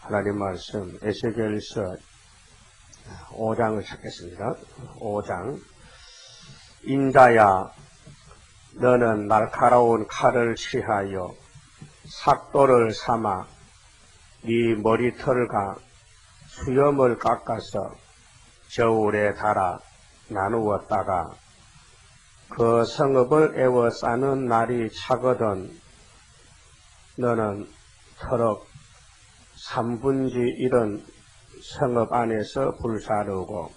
하나님 말씀 에스겔서 5장을 찾겠습니다. 5장. 인자야, 너는 날카로운 칼을 취하여 삭도를 삼아 네 머리털과 수염을 깎아서 저울에 달아 나누었다가 그 성읍을 에워싸는 날이 차거든 너는 터럭 3분지 1은 성읍 안에서 불사르고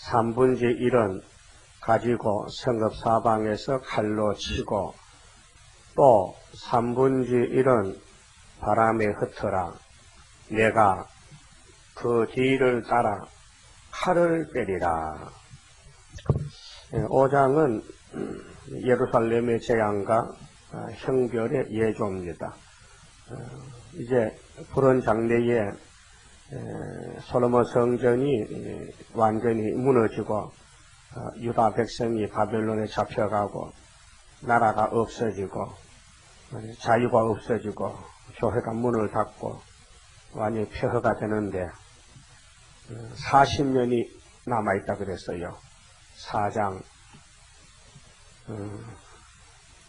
3분지 1은 가지고 성읍 사방에서 칼로 치고 또 3분지 1은 바람에 흩어라. 내가 그 뒤를 따라 칼을 빼리라. 5장은 예루살렘의 재앙과 형별의 예조입니다. 이제 푸른 장래에 솔로몬 성전이 완전히 무너지고 유다 백성이 바벨론에 잡혀가고 나라가 없어지고 자유가 없어지고 교회가 문을 닫고 완전히 폐허가 되는데 40년이 남아있다 그랬어요. 4장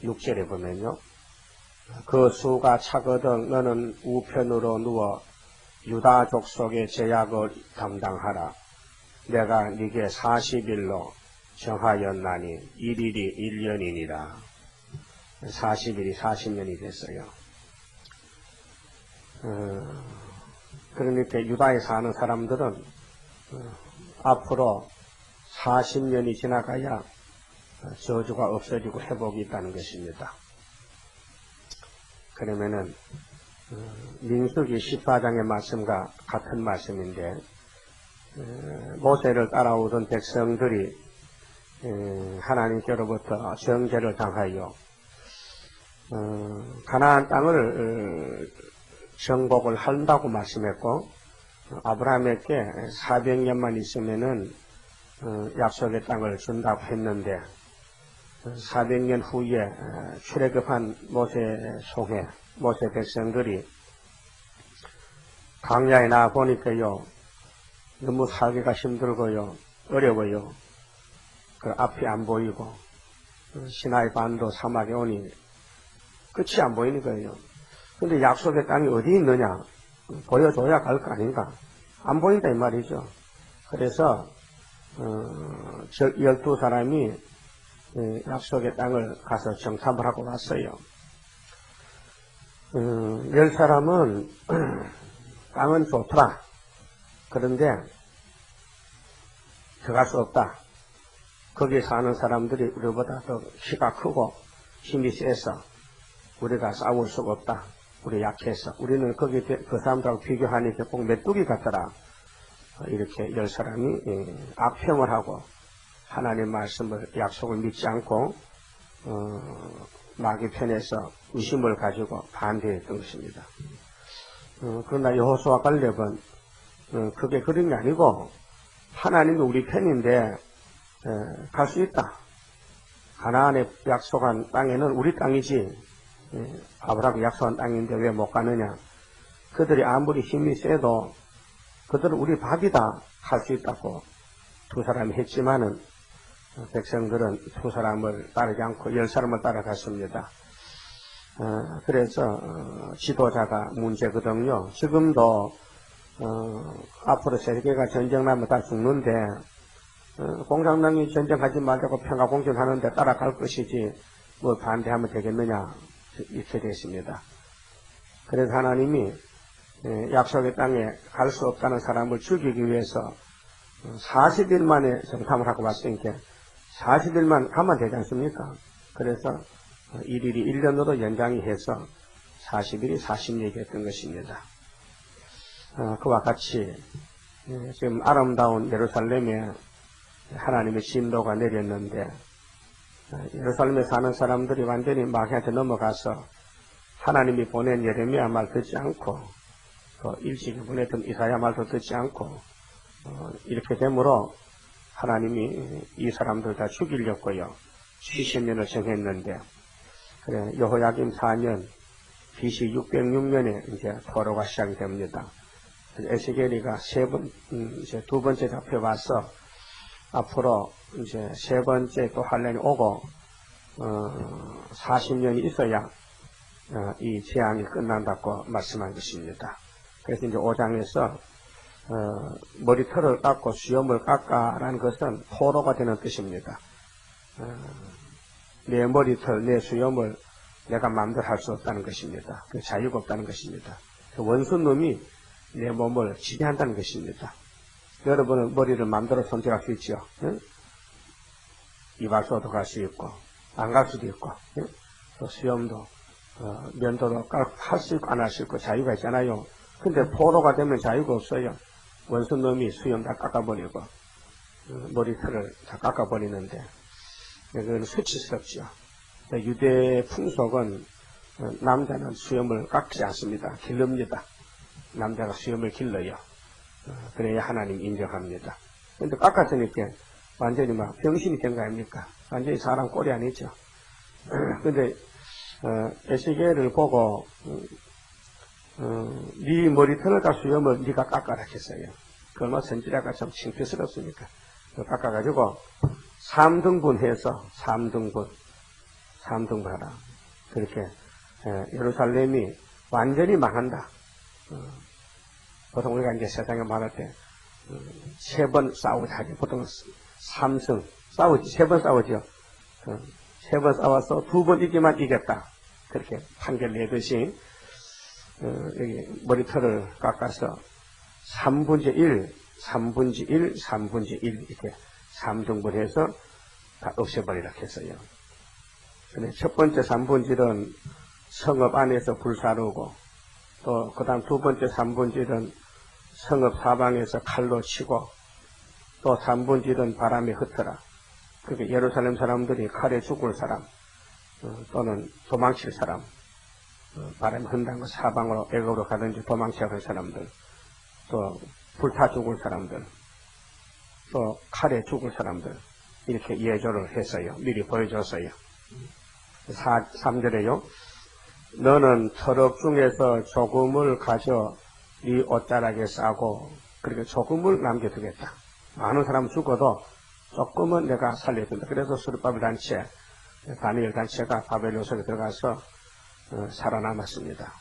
6절에 보면요. 그 수가 차거든 너는 우편으로 누워 유다 족속의 제약을 담당하라. 내가 네게 40일로 정하였나니 1일이 1년이니라. 40일이 40년이 됐어요. 그러니까 유다에 사는 사람들은 앞으로 40년이 지나가야 저주가 없어지고 회복이 있다는 것입니다. 그러면은 민수기 14장의 말씀과 같은 말씀인데 모세를 따라오던 백성들이 하나님께로부터 정죄를 당하여 가나안 땅을 정복을 한다고 말씀했고 아브라함에게 400년만 있으면은 약속의 땅을 준다고 했는데 400년 후에 출애굽한 모세 송해, 모세 백성들이 광야에 나와 보니까요, 너무 살기가 힘들고요, 어려워요. 그 앞이 안 보이고, 시나이 반도 사막에 오니 끝이 안 보이는 거예요. 근데 약속의 땅이 어디 있느냐? 보여줘야 갈 거 아닌가? 안 보인다 이 말이죠. 그래서 12사람이 약속의 땅을 가서 정탐을 하고 왔어요. 10사람은 땅은 좋더라. 그런데 들어갈 수 없다. 거기 사는 사람들이 우리보다 더 키가 크고 힘이 세서 우리가 싸울 수가 없다. 우리 약해서. 우리는 거기 그 사람들하고 비교하니까 꼭 메뚜기 같더라. 이렇게 10사람이 악평을 하고 하나님 말씀을 약속을 믿지 않고 마귀 편에서 의심을 가지고 반대했던 것입니다. 그러나 여호수아 갈렙은 그게 그런 게 아니고 하나님이 우리 편인데 갈 수 있다. 가나안에 약속한 땅에는 우리 땅이지 아브라함이 약속한 땅인데 왜 못 가느냐. 그들이 아무리 힘이 세도 그들은 우리 밥이다 할 수 있다고 두 사람이 했지만은 백성들은 두 사람을 따르지 않고 10사람을 따라갔습니다. 그래서 지도자가 문제거든요. 지금도 앞으로 세계가 전쟁나면 다 죽는데 공산당이 전쟁하지 말자고 평화공존하는데 따라갈 것이지 뭐 반대하면 되겠느냐 이렇게 됐습니다. 그래서 하나님이 약속의 땅에 갈 수 없다는 사람을 죽이기 위해서 40일 만에 정탐을 하고 왔으니까 40일만 가면 되지 않습니까? 그래서 1일이 1년으로 연장이 해서 40일이 40년이 됐던 것입니다. 그와 같이 지금 아름다운 예루살렘에 하나님의 진도가 내렸는데 예루살렘에 사는 사람들이 완전히 마귀한테 넘어가서 하나님이 보낸 예레미야 말 듣지 않고 또 일찍이 보냈던 이사야 말도 듣지 않고 이렇게 되므로 하나님이 이 사람들 다 죽이려고요. 70년을 정했는데 그래 여호야김 4년 BC 606년에 이제 포로가 시작이 됩니다. 에스겔이가 이제 두 번째 잡혀가서 앞으로 이제 세 번째 또 환란이 오고 40년이 있어야 이 재앙이 끝난다고 말씀한 것입니다. 그래서 이제 5장에서 머리털을 깎고 수염을 깎아라는 것은 포로가 되는 뜻입니다. 내 머리털, 내 수염을 내가 마음대로 할 수 없다는 것입니다. 그 자유가 없다는 것입니다. 그 원수놈이 내 몸을 지배한다는 것입니다. 여러분은 머리를 마음대로 손질할 수 있지요. 응? 이발소도 갈 수 있고 안 갈 수도 있고, 응? 또 수염도 면도도 할 수 있고 안 할 수 있고 자유가 있잖아요. 근데 포로가 되면 자유가 없어요. 원수놈이 수염 다 깎아버리고 머리털을 다 깎아버리는데 그건 수치스럽죠. 유대 풍속은 남자는 수염을 깎지 않습니다. 기릅니다. 남자가 수염을 길러요. 그래야 하나님 인정합니다. 근데 깎았으니까 완전히 막 병신이 된 거 아닙니까? 완전히 사람 꼴이 아니죠. 근데 에스겔을 보고 네 머리털과 수염을 네가 깎아라 했어요. 그 얼마나 선지자가 참 창피스럽습니까? 깎아가지고 3등분해서 3등분하라. 그렇게 예루살렘이 완전히 망한다. 보통 우리가 이제 세상에 말할 때 세 번 싸우자 하죠. 보통 3승 싸우지, 3번 싸우죠. 3번 싸워서 2번 이기만 이겼다. 그렇게 판결 내듯이 여기 머리털을 깎아서 3분의 1, 3분의 1, 3분의 1 이렇게 3등분해서 다 없애버리라 했어요. 근데 첫 번째 3분의 1은 성읍 안에서 불사르고 또 그 다음 두 번째 3분의 1은 성읍 사방에서 칼로 치고 또 3분의 1은 바람에 흩어라. 그게 예루살렘 사람들이 칼에 죽을 사람 또는 도망칠 사람 바람에 흔든 거 사방으로 애굽으로 가든지 도망쳐야 할 사람들 또 불타 죽을 사람들 또 칼에 죽을 사람들 이렇게 예조를 했어요. 미리 보여줬어요. 3절에요. 너는 터럭 중에서 조금을 가져 네 옷자락에 싸고 그렇게 조금을 남겨두겠다. 많은 사람 죽어도 조금은 내가 살려준다. 그래서 스룹바벨 단체, 다니엘 단체가 바벨론 속에 들어가서 살아남았습니다.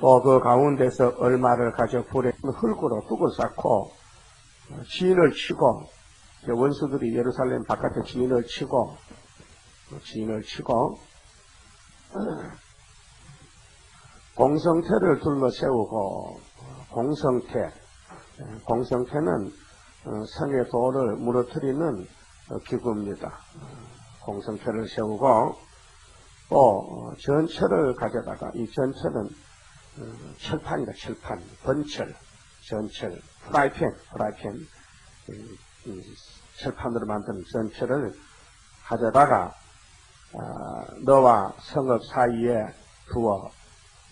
또 그 가운데서 얼마를 가져 불에 흙으로 뚝을 쌓고 지인을 치고 원수들이 예루살렘 바깥에 지인을 치고 공성태를 둘러 세우고 공성태는 성의 돌을 무너뜨리는 기구입니다. 공성태를 세우고 또 전철을 가져다가 이 전철은 철판이다. 철판, 번철, 전철, 프라이팬 철판으로 만든 전철을 가져다가 너와 성읍 사이에 두어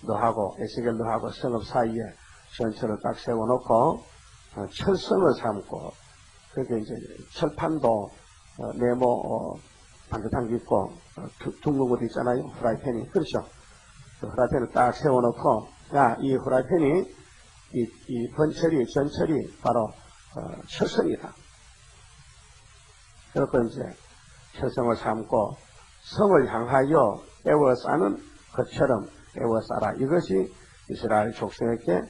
너하고 에스겔 너하고 성읍 사이에 전철을 딱 세워놓고 철성을 삼고 그렇게 이제 철판도 네모 반듯한 게 있고 둥근 것도 있잖아요. 프라이팬이 그렇죠. 그 프라이팬을 딱 세워놓고 야 이 프라이팬이 이 번철이 전철이 바로 철성이다. 그렇고 이제 철성을 삼고 성을 향하여 에워싸는 것처럼 에워싸라. 이것이 이스라엘 족속에게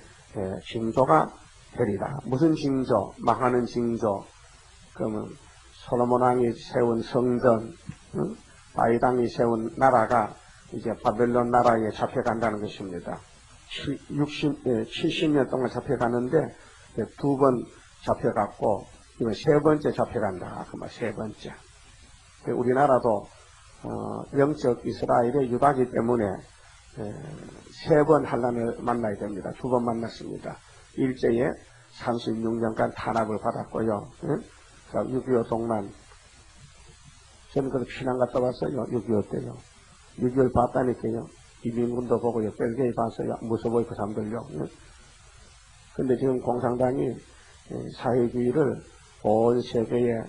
징조가 되리라. 무슨 징조? 망하는 징조. 그러면 솔로몬 왕이 세운 성전, 다윗 왕이 세운 나라가 이제 바벨론 나라에 잡혀간다는 것입니다. 70년 동안 잡혀가는데 두 번 잡혀갔고 이번 세 번째 잡혀간다. 그 말 세 번째. 우리나라도 영적 이스라엘의 유다기 때문에 세 번 환란을 만나야 됩니다. 두 번 만났습니다. 일제에 36년간 탄압을 받았고요. 6.25 동란. 저는 그래서 피난 갔다 왔어요. 6.25 때요. 6.25를 봤다니까요. 이민군도 보고요. 벨기에 봤어요. 무서워요. 그 사람들요. 근데 지금 공산당이 사회주의를 온 세계에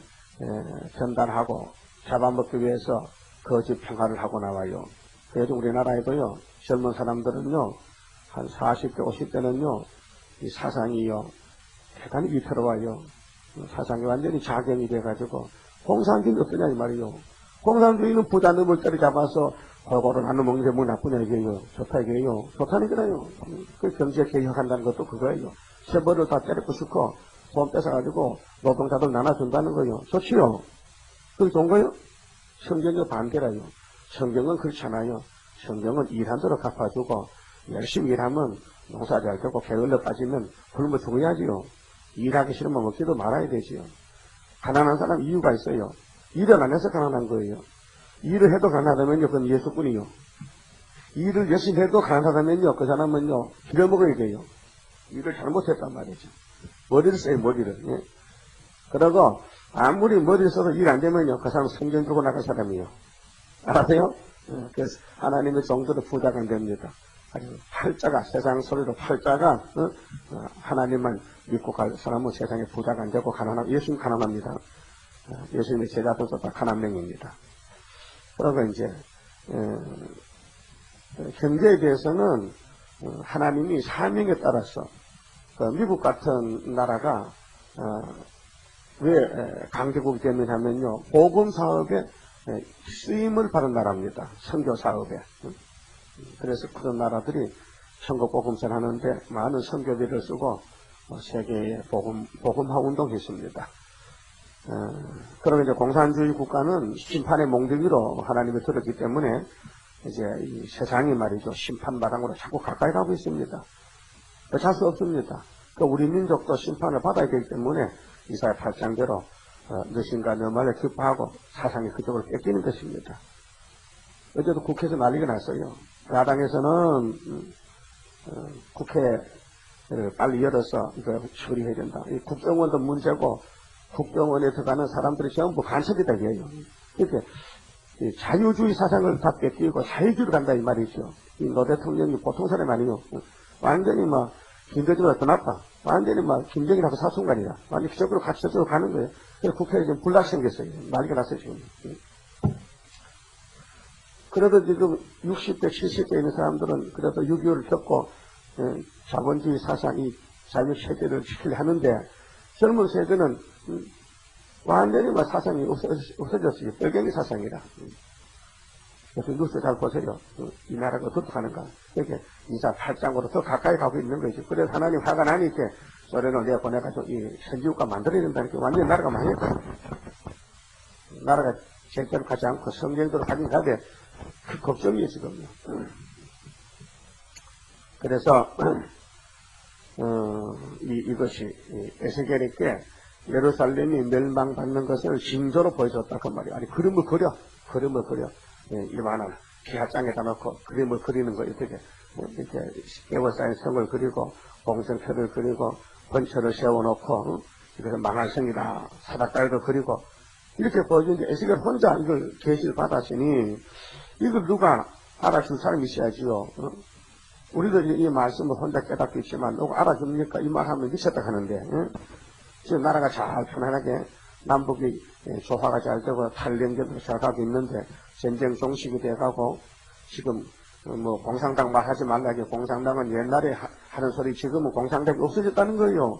전달하고 잡아먹기 위해서 거짓 평화를 하고 나와요. 그래도 우리나라에도요, 젊은 사람들은요, 한 40대, 50대는요, 이 사상이요, 대단히 위태로워요. 사상이 완전히 작용이 돼가지고, 공산주의는 어떠냐, 이 말이요. 공산주의는 부자 놈을 때려잡아서 골고루 나눠 먹는 게 뭐 나쁘냐, 이게요. 좋다, 이게요. 좋다니까요. 그 경제 개혁한다는 것도 그거예요. 세벌을 다 때려 부수고, 돈 뺏어가지고, 노동자들 나눠준다는 거요. 좋지요. 그게 좋은 거요? 성경이 반대라요. 성경은 그렇지 않아요. 성경은 일한 대로 갚아주고, 열심히 일하면 농사 잘 되고, 게을러 빠지면 굶어 죽어야지요. 일하기 싫으면 먹지도 말아야 되지요. 가난한 사람 이유가 있어요. 일을 안 해서 가난한 거예요. 일을 해도 가난하면요, 그건 예수뿐이요. 일을 열심히 해도 가난하다면요, 그 사람은요, 빌어먹어야 돼요. 일을 잘못했단 말이죠. 머리를 써요, 머리를. 예? 그러고, 아무리 머리를 써도 일 안 되면요, 그 사람 성경 주고 나갈 사람이요. 알아세요? 그래서 하나님의 종들은 부자가 안 됩니다. 아주 팔자가, 세상 소리로 팔자가, 하나님만 믿고 갈 사람은 세상에 부자가 안 되고 가난하고, 예수님 가난합니다. 예수님의 제자들도 다 가난맹입니다. 그리고 이제, 경제에 대해서는 하나님이 사명에 따라서, 미국 같은 나라가, 왜 강대국이 되느냐면요, 복음 사업에 쓰임을 받은 나라입니다. 선교 사업에. 그래서 그런 나라들이 선거 복음서를 하는데 많은 선교비를 쓰고 세계에 복음화 운동했습니다. 그러면 이제 공산주의 국가는 심판의 몽둥이로 하나님이 들었기 때문에 이제 이 세상이 말이죠, 심판마당으로 자꾸 가까이 가고 있습니다. 어쩔 수 없습니다. 우리 민족도 심판을 받아야 되기 때문에 이사야 8장대로 너신과 너 말에 기뻐하고 사상이 그쪽으로 뺏기는 것입니다. 어제도 국회에서 난리가 났어요. 야당에서는 국회를 빨리 열어서 이거 처리해야 된다. 이 국정원도 문제고 국정원에 들어가는 사람들이 전부 간첩이다 이거예요. 이렇게 자유주의 사상을 다 뺏기고 자유주의로 간다 이 말이죠. 이 노 대통령이 보통 사람이 아니요. 완전히 막 김대중보다 더 나빠. 완전히 막 김정일하고 사순간이다. 완전히 그쪽으로 같이 저쪽으로 가는 거예요. 그래서 국회에 지금 불락 생겼어요. 난리가 났어요 지금. 그래도 지금 60대, 70대 있는 사람들은 그래도 6.25를 겪고 자본주의 사상이 자유체제를 지키려 하는데 젊은 세대는 완전히 막 사상이 없어졌어요. 뻘갱이 사상이라. 그래서 뉴스 잘 보세요. 이 나라가 어떻게 가는가. 이렇게 이사 8장으로 더 가까이 가고 있는 거죠. 그래서 하나님 화가 나니까 소련을 내가 보내가지고 이 현지국가 만들어야 된다니까 완전히 나라가 망했다. 나라가 제대로 가지 않고 성경대로 가긴 가되 그 걱정이에요 지금요. 그래서 이것이 에스겔에게 예루살렘이 멸망받는 것을 징조로 보여줬다 그 말이에요. 아니 그림을 그려. 이만한 기하장에다 놓고 그림을 그리는 거 이렇게 에워싸인 성을 그리고 공성표를 그리고 번처를 세워놓고 이것은 망할 성이다 사닥다리도 그리고 이렇게 보여주는데 에스겔 혼자 이걸 계시를 받았으니 이걸 누가 알아줄 사람이 있어야지요. 우리도 이 말씀을 혼자 깨닫고 있지만 누가 알아줍니까? 이 말하면 미쳤다 하는데 지금 나라가 잘 편안하게 남북이 조화가 잘 되고 탈len전도 잘 가고 있는데 전쟁 종식이 돼가고 지금 뭐 공산당 말하지 말라게 공산당은 옛날에 하는 소리 지금은 공산당이 없어졌다는 거예요.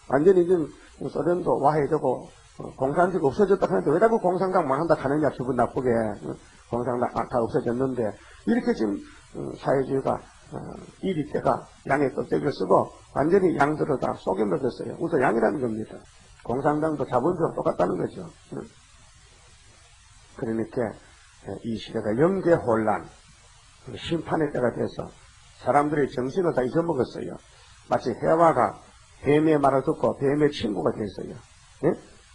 완전히 지금 소련도 와해되고 공산주의가 없어졌다 하는데 왜 자꾸 공산당 망한다 하느냐 기분 나쁘게 공산당 다 없어졌는데 이렇게 지금 사회주의가 이리 때가 양의 껍데기를 쓰고 완전히 양들을 다 속여 먹었어요. 우선 양이라는 겁니다. 공산당도 자본주의와 똑같다는 거죠. 그러니까 이 시대가 영계 혼란, 심판의 때가 돼서 사람들의 정신을 다 잊어먹었어요. 마치 해와가 뱀의 말을 듣고 뱀의 친구가 됐어요. 예?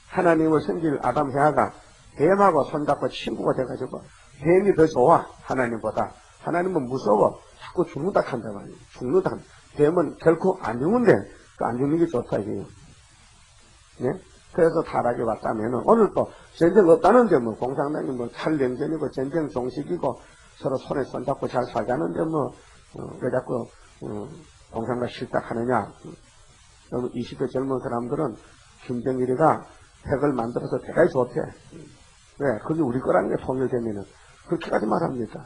하나님을 섬길 아담 해와가 뱀하고 손잡고 친구가 돼가지고 뱀이 더 좋아 하나님보다. 하나님은 무서워 자꾸 죽는다 한다 말이에요. 죽는다. 뱀은 결코 안 죽는데 그 안 죽는 게 좋다 이게요. 네? 그래서 타락이 왔다면은 오늘 또 전쟁 없다는데 뭐 공산당이 뭐 탈냉전이고 전쟁 종식이고 서로 손에 손잡고 잘 살자는데 뭐 왜 자꾸 공산당 실탁하느냐. 20대 젊은 사람들은 김정일이가 핵을 만들어서 대단히 좋대. 왜? 그게 우리 거라는 게 통일되면은 그렇게까지 말합니다.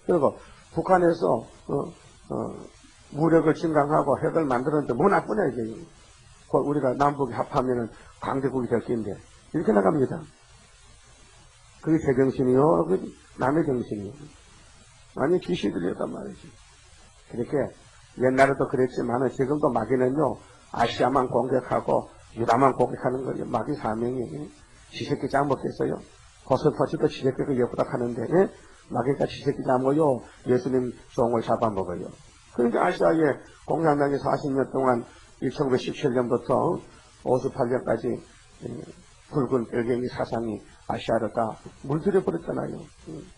그리고 북한에서 무력을 증강하고 핵을 만들었는데 뭐 나쁘냐 이게. 우리가 남북이 합하면은 강대국이 될 텐데 이렇게 나갑니다. 그게 제 정신이요, 그게 남의 정신이요. 아니 기시들이었단 말이지. 그렇게 옛날에도 그랬지만은 지금도 마귀는요 아시아만 공격하고 유다만 공격하는 거예요. 마귀 사명이 지새끼 잡먹겠어요. 버섯터치도 지새끼가 예쁘다 하는데 마귀가 지새끼 잡먹어요. 예수님 종을 잡아먹어요. 그러니까 아시아에 공산당이 40년 동안 1917년부터 58년까지 붉은 별갱이 사상이 아시아를 다 물들여버렸잖아요.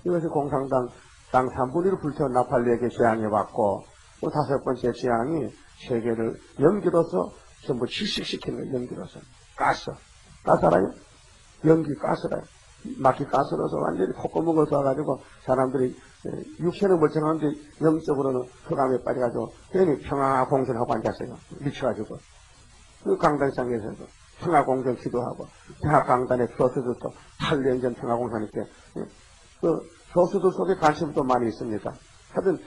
이것이 공산당 땅 3분의 1을 불태운 나팔리에게 재앙해왔고 또 5번째 재앙이 세계를 연기로서 전부 질식시킨 거예요. 연기로서. 가스 알아요? 연기 가스라요. 마귀 가스로서 완전히 콧구멍을 쏴가지고 사람들이 육체는 멀쩡한데 영적으로는 흑암에 빠져가지고 괜히 평화공전하고 앉았어요. 미쳐가지고. 그 강단상에서도 평화공전 기도하고 대학강단의 교수들도 8년 전 평화공전할 때 그 교수들 속에 관심도 많이 있습니다. 하여튼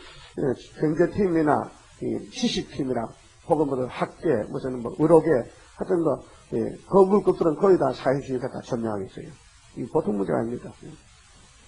경제팀이나 시식팀이나 혹은 뭐 학계 무슨 뭐 의료계 하여튼 뭐 거물급들은 거의 다 사회주의가 다 점령하고 있어요. 이 보통 문제가 아닙니다.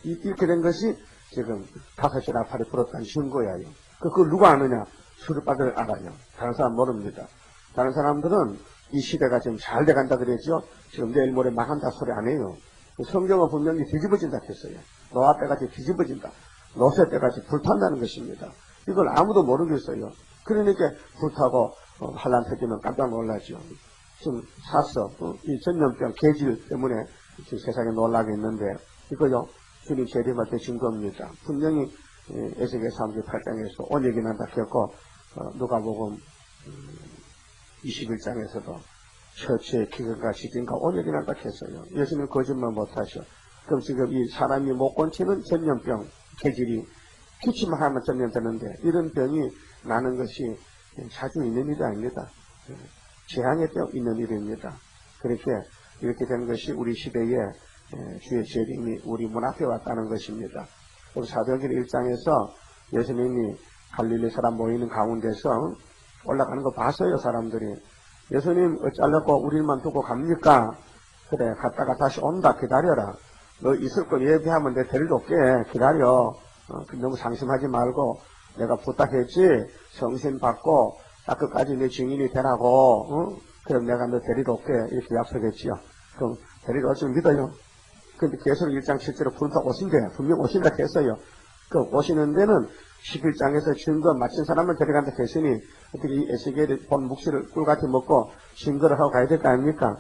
이렇게 된 것이 지금 5시 나팔이 불었다는 증거예요. 그걸 누가 아느냐? 수르바들 알아요. 다른 사람 모릅니다. 다른 사람들은 이 시대가 지금 잘 돼간다 그랬죠. 지금 내일 모레 망한다 소리 안 해요. 성경은 분명히 뒤집어진다 했어요. 노아 때같이 뒤집어진다. 노새 때같이 불탄다는 것입니다. 이걸 아무도 모르겠어요. 그러니까 불타고 환란 터지면 깜짝 놀라죠. 지금 사서 이 전염병 계질 때문에 지금 세상에 놀라게 있는데 이거요 주님 재림할 때 증거입니다. 분명히 에스겔 38장에서 언약이 난다 했고 누가복음 21장에서도 처치의 기근과 시진과 언약이 난다 했어요. 예수님 거짓말 못하셔. 그럼 지금 이 사람이 못 건치는 전염병 계질이 기침만 하면 전염되는데 이런 병이 나는 것이 자주 있는 일이 아닙니다. 재앙에 있는 일입니다. 이렇게 된 것이 우리 시대에 주의 재림이 우리 문 앞에 왔다는 것입니다. 우리 사도행전 1장에서 예수님이 갈릴리 사람 모이는 가운데서 올라가는 거 봤어요. 사람들이. 예수님 어쩌려고 우리만 두고 갑니까? 그래 갔다가 다시 온다. 기다려라. 너 있을 거 예비하면 내 데리러 올게. 기다려. 너무 상심하지 말고 내가 부탁했지. 성신 받고 딱 끝까지 내 증인이 되라고. 그럼 내가 너 데리러 올게. 이렇게 약속했지요. 그럼 데리러 올줄 믿어요. 근데 계속 1장 7절에 분명 오신대. 분명 오신다 했어요. 그 오시는 데는 11장에서 증거 마친 사람을 데려간다 했으니 어떻게 이 에스겔이 본 묵시를 꿀같이 먹고 증거를 하고 가야 될 거 아닙니까?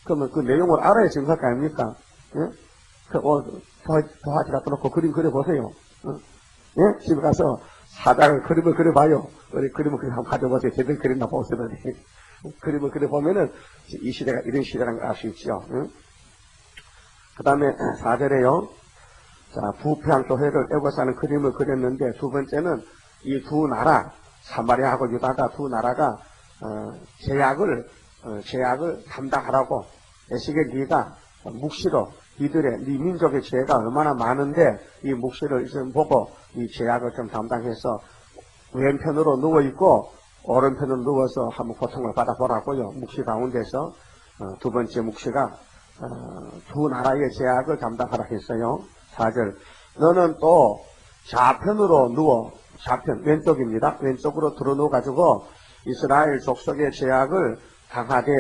그러면 그 내용을 알아야 증거할 거 아닙니까? 예? 도화지 갖다 놓고 그림 그려보세요. 예? 집에 가서 사자를 그림을 그려봐요. 우리 그림을 한번 가져보세요. 제대로 그렸나 보세요. 그림을 그려보면은 이 시대가 이런 시대라는 걸 알 수 있죠. 그 다음에 4절에요. 자, 부패한 교회를 에워싸는 그림을 그렸는데 두 번째는 이 두 나라, 사마리아하고 유다가 두 나라가 제약을 감당하라고 에스겔 네가 묵시로 이들의 네 민족의 죄가 얼마나 많은데 이 묵시를 좀 보고 이 제약을 좀 담당해서 왼편으로 누워있고 오른편으로 누워서 한번 고통을 받아보라고요. 묵시 가운데서 두 번째 묵시가 두 나라의 제약을 담당하라 했어요. 4절 너는 또 좌편으로 누워 좌편 왼쪽입니다. 왼쪽으로 들어 누워가지고 이스라엘 족속의 제약을 당하되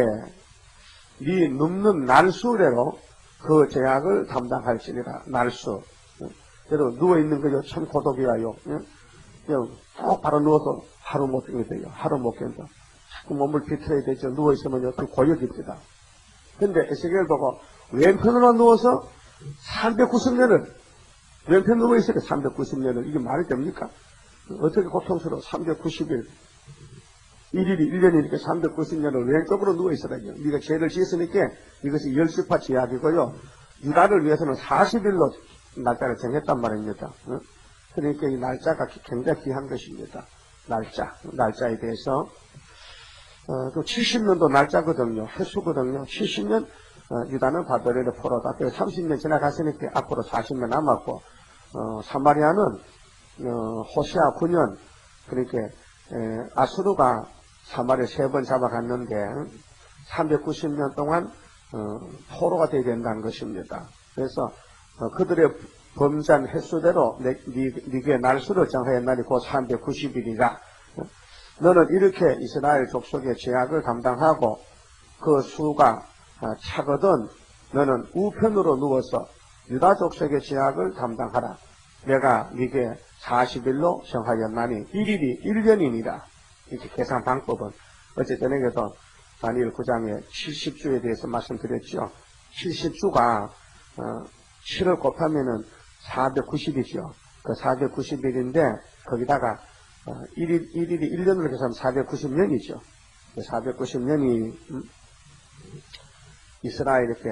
네 눕는 날수대로 그 제약을 담당할지니라. 날수 그래도 누워있는 거요 참 고독이야요. 그냥 꼭 바로 누워서 하루 못 견뎌요. 하루 못 견뎌. 자꾸 몸을 비틀어야 되죠. 누워있으면요 그 고역입니다. 근데 에스겔 보고 왼편으로 누워서 390년을 왼편 누워있어요. 390년을 이게 말이 됩니까? 어떻게 고통스러워. 390일 1년이니까 390년을 왼쪽으로 누워있으라요. 네가 죄를 지었으니까 이것이 열시파 제약이고요. 유다를 위해서는 40일로 날짜를 정했단 말입니다. 그러니까 이 날짜가 굉장히 귀한 것입니다. 날짜에 대해서 그 70년도 날짜거든요. 횟수거든요. 70년 유다는 바벨론의 포로다. 30년 지나갔으니까 앞으로 40년 남았고 사마리아는 호시아 9년 그렇게 아수르가 사마리아 3번 잡아갔는데 390년 동안 포로가 되게 된다는 것입니다. 그래서 그들의 범죄한 횟수대로 네게 날수를 정하였나니 곧 390일이라. 너는 이렇게 이스라엘 족속의 죄악을 감당하고 그 수가 차거든 너는 우편으로 누워서 유다 족속의 죄악을 감당하라. 내가 네게 40일로 정하였나니 1일이 1년이니라. 이렇게 계산 방법은 어제저녁에도 다니엘 9장에 70주에 대해서 말씀드렸죠. 70주가 7을 곱하면은 490이죠. 그 490일인데 거기다가 1일이 1년으로 계산하면 490년이죠. 490년이 이스라엘에게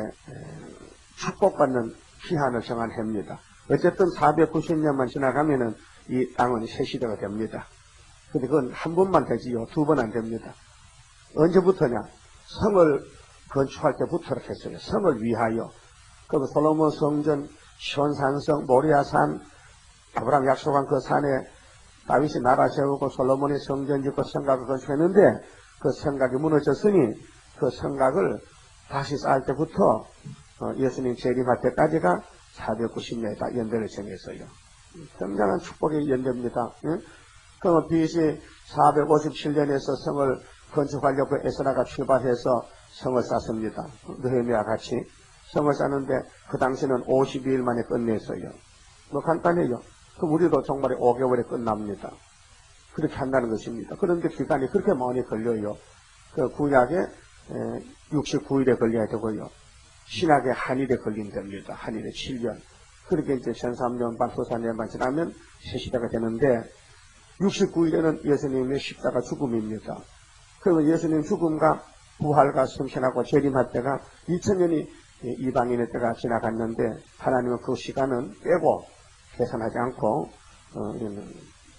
축복받는 기한을 정한 해입니다. 어쨌든 490년만 지나가면은 이 땅은 새 시대가 됩니다. 근데 그건 한 번만 되지요. 2번 안 됩니다. 언제부터냐? 성을 건축할 때부터 그렇게 했어요. 성을 위하여. 그럼 솔로몬 성전, 시온산성, 모리아산, 아브라함 약속한 그 산에 다윗이 나라 세우고 솔로몬이 성전 짓고 성곽을 건축했는데 그 성곽이 무너졌으니 그 성곽을 다시 쌓을 때부터 예수님 재림할 때까지가 490년이다. 연대를 정했어요. 굉장한 축복의 연대입니다. 응? 그러면 BC 457년에서 성을 건축하려고 에스라가 출발해서 성을 쌓습니다. 느헤미야와 같이 성을 쌓는데 그 당시는 52일 만에 끝냈어요. 뭐 간단해요. 그럼 우리도 정말 5개월에 끝납니다. 그렇게 한다는 것입니다. 그런데 기간이 그렇게 많이 걸려요. 그 구약에 69일에 걸려야 되고요. 신약에 한일에 걸린답니다. 한일에 7년. 그렇게 이제 1300년 반, 후사년 반 지나면 새 시대가 되는데 69일에는 예수님의 십자가 죽음입니다. 그러면 예수님 죽음과 부활과 승천하고 재림할 때가 2000년이 이방인의 때가 지나갔는데 하나님은 그 시간은 빼고 계산하지 않고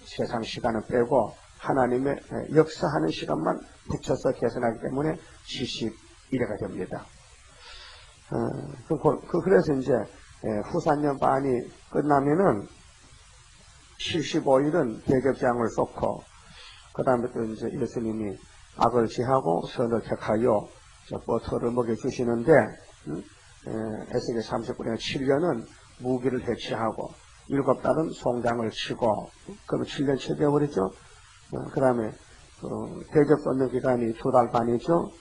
세상 시간은 빼고 하나님의 역사하는 시간만 붙여서 계산하기 때문에 70일회가 됩니다. 그래서 이제 후사년 반이 끝나면은 75일은 대접장을 쏟고 그 다음에 또 이제 예수님이 악을 지하고 선을 택하여 버터를 먹여주시는데 에스겔 39년 7년은 무기를 해치하고 7달은 송장을 치고 그러면 7년 채 되어버리죠. 그 다음에 대접 쏟는 기간이 2달 반이죠.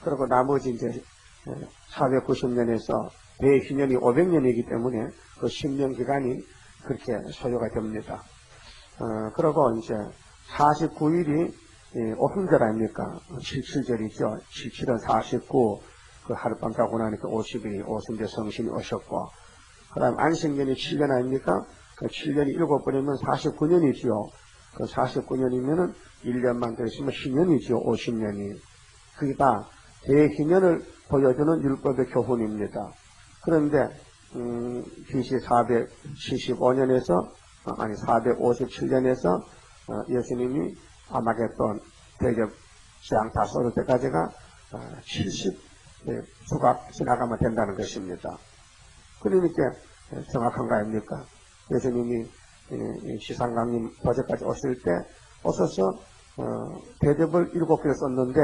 그리고 나머지 이제 490년에서 대희년이 500년이기 때문에 그 10년 기간이 그렇게 소요가 됩니다. 그리고 이제 49일이 오순절 아닙니까? 77절이죠. 77은 49, 그 하룻밤 자고 나니까 50일이 오순절 성신이 오셨고, 그 다음 안식년이 7년 아닙니까? 그 7년이 7번이면 49년이지요. 그 49년이면은 1년만 더 있으면 희년이지요. 50년이. 그게 다 대희년을 보여주는 율법의 교훈입니다. 그런데 BC 475년에서 아니 457년에서 예수님이 아마겟돈 대접 재앙 다 쏟을 때까지가 70주가 지나가면 된다는 것입니다. 그러니까 정확한 거 아닙니까? 예수님이 시상강림 도저까지 오실 때 오셔서 대접을 7개 썼는데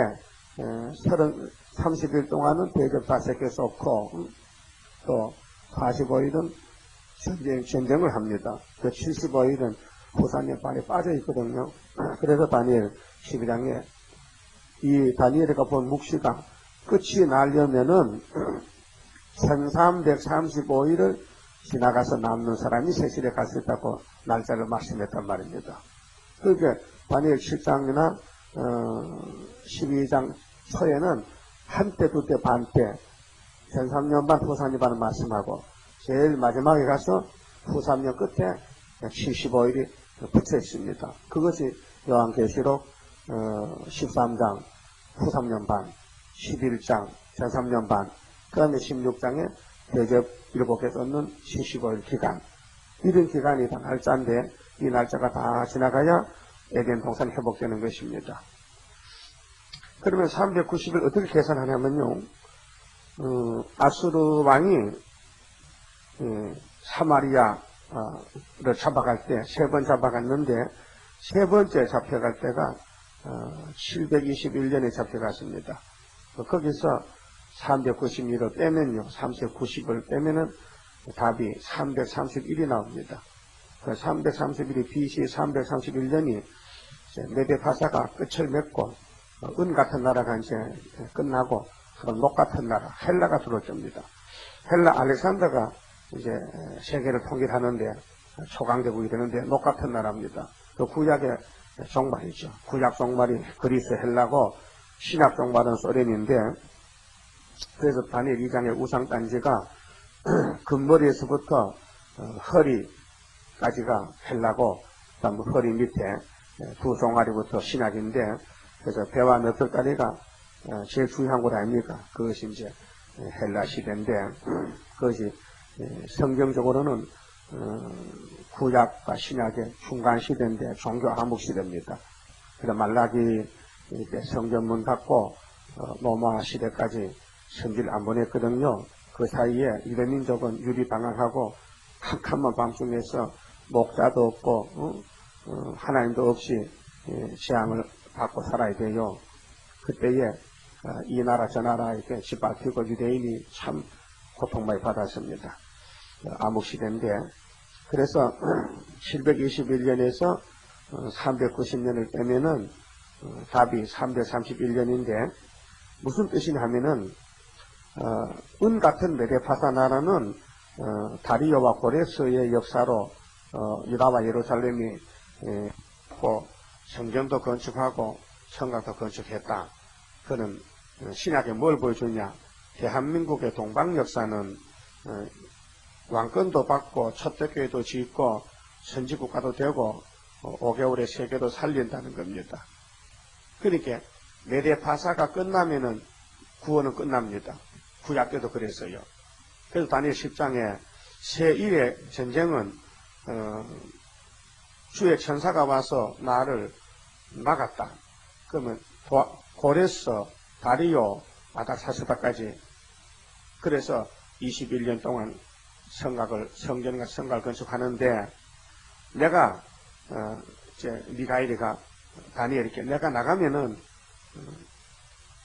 30일 동안은 대접 5개 썼고 또 45일은 전쟁을 합니다. 그 75일은 후사년 반에 빠져 있거든요. 그래서 다니엘 12장에 이 다니엘이가 본 묵시가 끝이 나려면은 1335일을 지나가서 남는 사람이 세실에 갈 수 있다고 날짜를 말씀했단 말입니다. 그러니까 다니엘 7장이나 12장 초에는 한때, 두때, 반때 13년 반, 후사년 반을 말씀하고 제일 마지막에 가서 후삼년 끝에 75일이 붙여 있습니다. 그것이 요한계시록 13장 후삼년 반, 11장 전3년 반, 그 다음에 16장에 대접 7개 썼는 75일 기간. 이런 기간이 다 날짜인데 이 날짜가 다 지나가야 에덴 동산 회복되는 것입니다. 그러면 390일 어떻게 계산하냐면요. 아수르 왕이 사마리아 를 잡아갈 때, 3번 잡아갔는데, 3번째 잡혀갈 때가, 721년에 잡혀갔습니다. 거기서 392를 빼면요, 390을 빼면은 답이 331이 나옵니다. 그 331이 BC 331년이 메데파사가 끝을 맺고, 은 같은 나라가 이제 끝나고, 그런 녹 같은 나라, 헬라가 들어옵니다. 헬라 알렉산더가 이제 세계를 통일하는데 초강대국이 되는데 녹 같은 나라입니다. 그 구약의 종말이죠. 구약 종말이 그리스 헬라고 신약 종말은 소련인데, 그래서 다니엘 2장의 우상단지가 금머리에서부터 허리까지가 헬라고, 그다음 허리 밑에 두 종아리부터 신약인데, 그래서 배와 너털다리가 제일 중요한 곳 아닙니까? 그것이 이제 헬라 시대인데, 그것이 성경적으로는 구약과 신약의 중간 시대인데 종교 암흑 시대입니다. 그래서 말라기 때 성전문 닫고 로마 시대까지 선지를 안 보냈거든요. 그 사이에 유대 민족은 유리방황하고 캄캄한 밤중에서 목자도 없고 하나님도 없이 재앙을 받고 살아야 돼요. 그때에 이 나라 저 나라 이렇게 짓밟히고 유대인이 참 고통 많이 받았습니다. 암흑시대인데, 그래서 721년에서 390년을 빼면은 답이 331년인데, 무슨 뜻이냐 하면은 은 같은 메데파사 나라는 다리오와 고레스의 역사로 유다와 예루살렘이 성전도 건축하고 성곽도 건축했다. 그는 신약에 뭘 보여주냐? 대한민국의 동방 역사는 왕권도 받고 첫대교회도 짓고 선지국가도 되고 5개월의 세계도 살린다는 겁니다. 그러니까 메데파사가 끝나면은 구원은 끝납니다. 구약 때도 그랬어요. 그래서 다니엘 10장에 새1의 전쟁은 주의 천사가 와서 나를 막았다. 그러면 고레스, 다리오, 아닥사스다까지, 그래서 21년 동안 성전과 성곽을 건축하는데, 내가 이제 미가엘이가 다니엘에게 내가 나가면은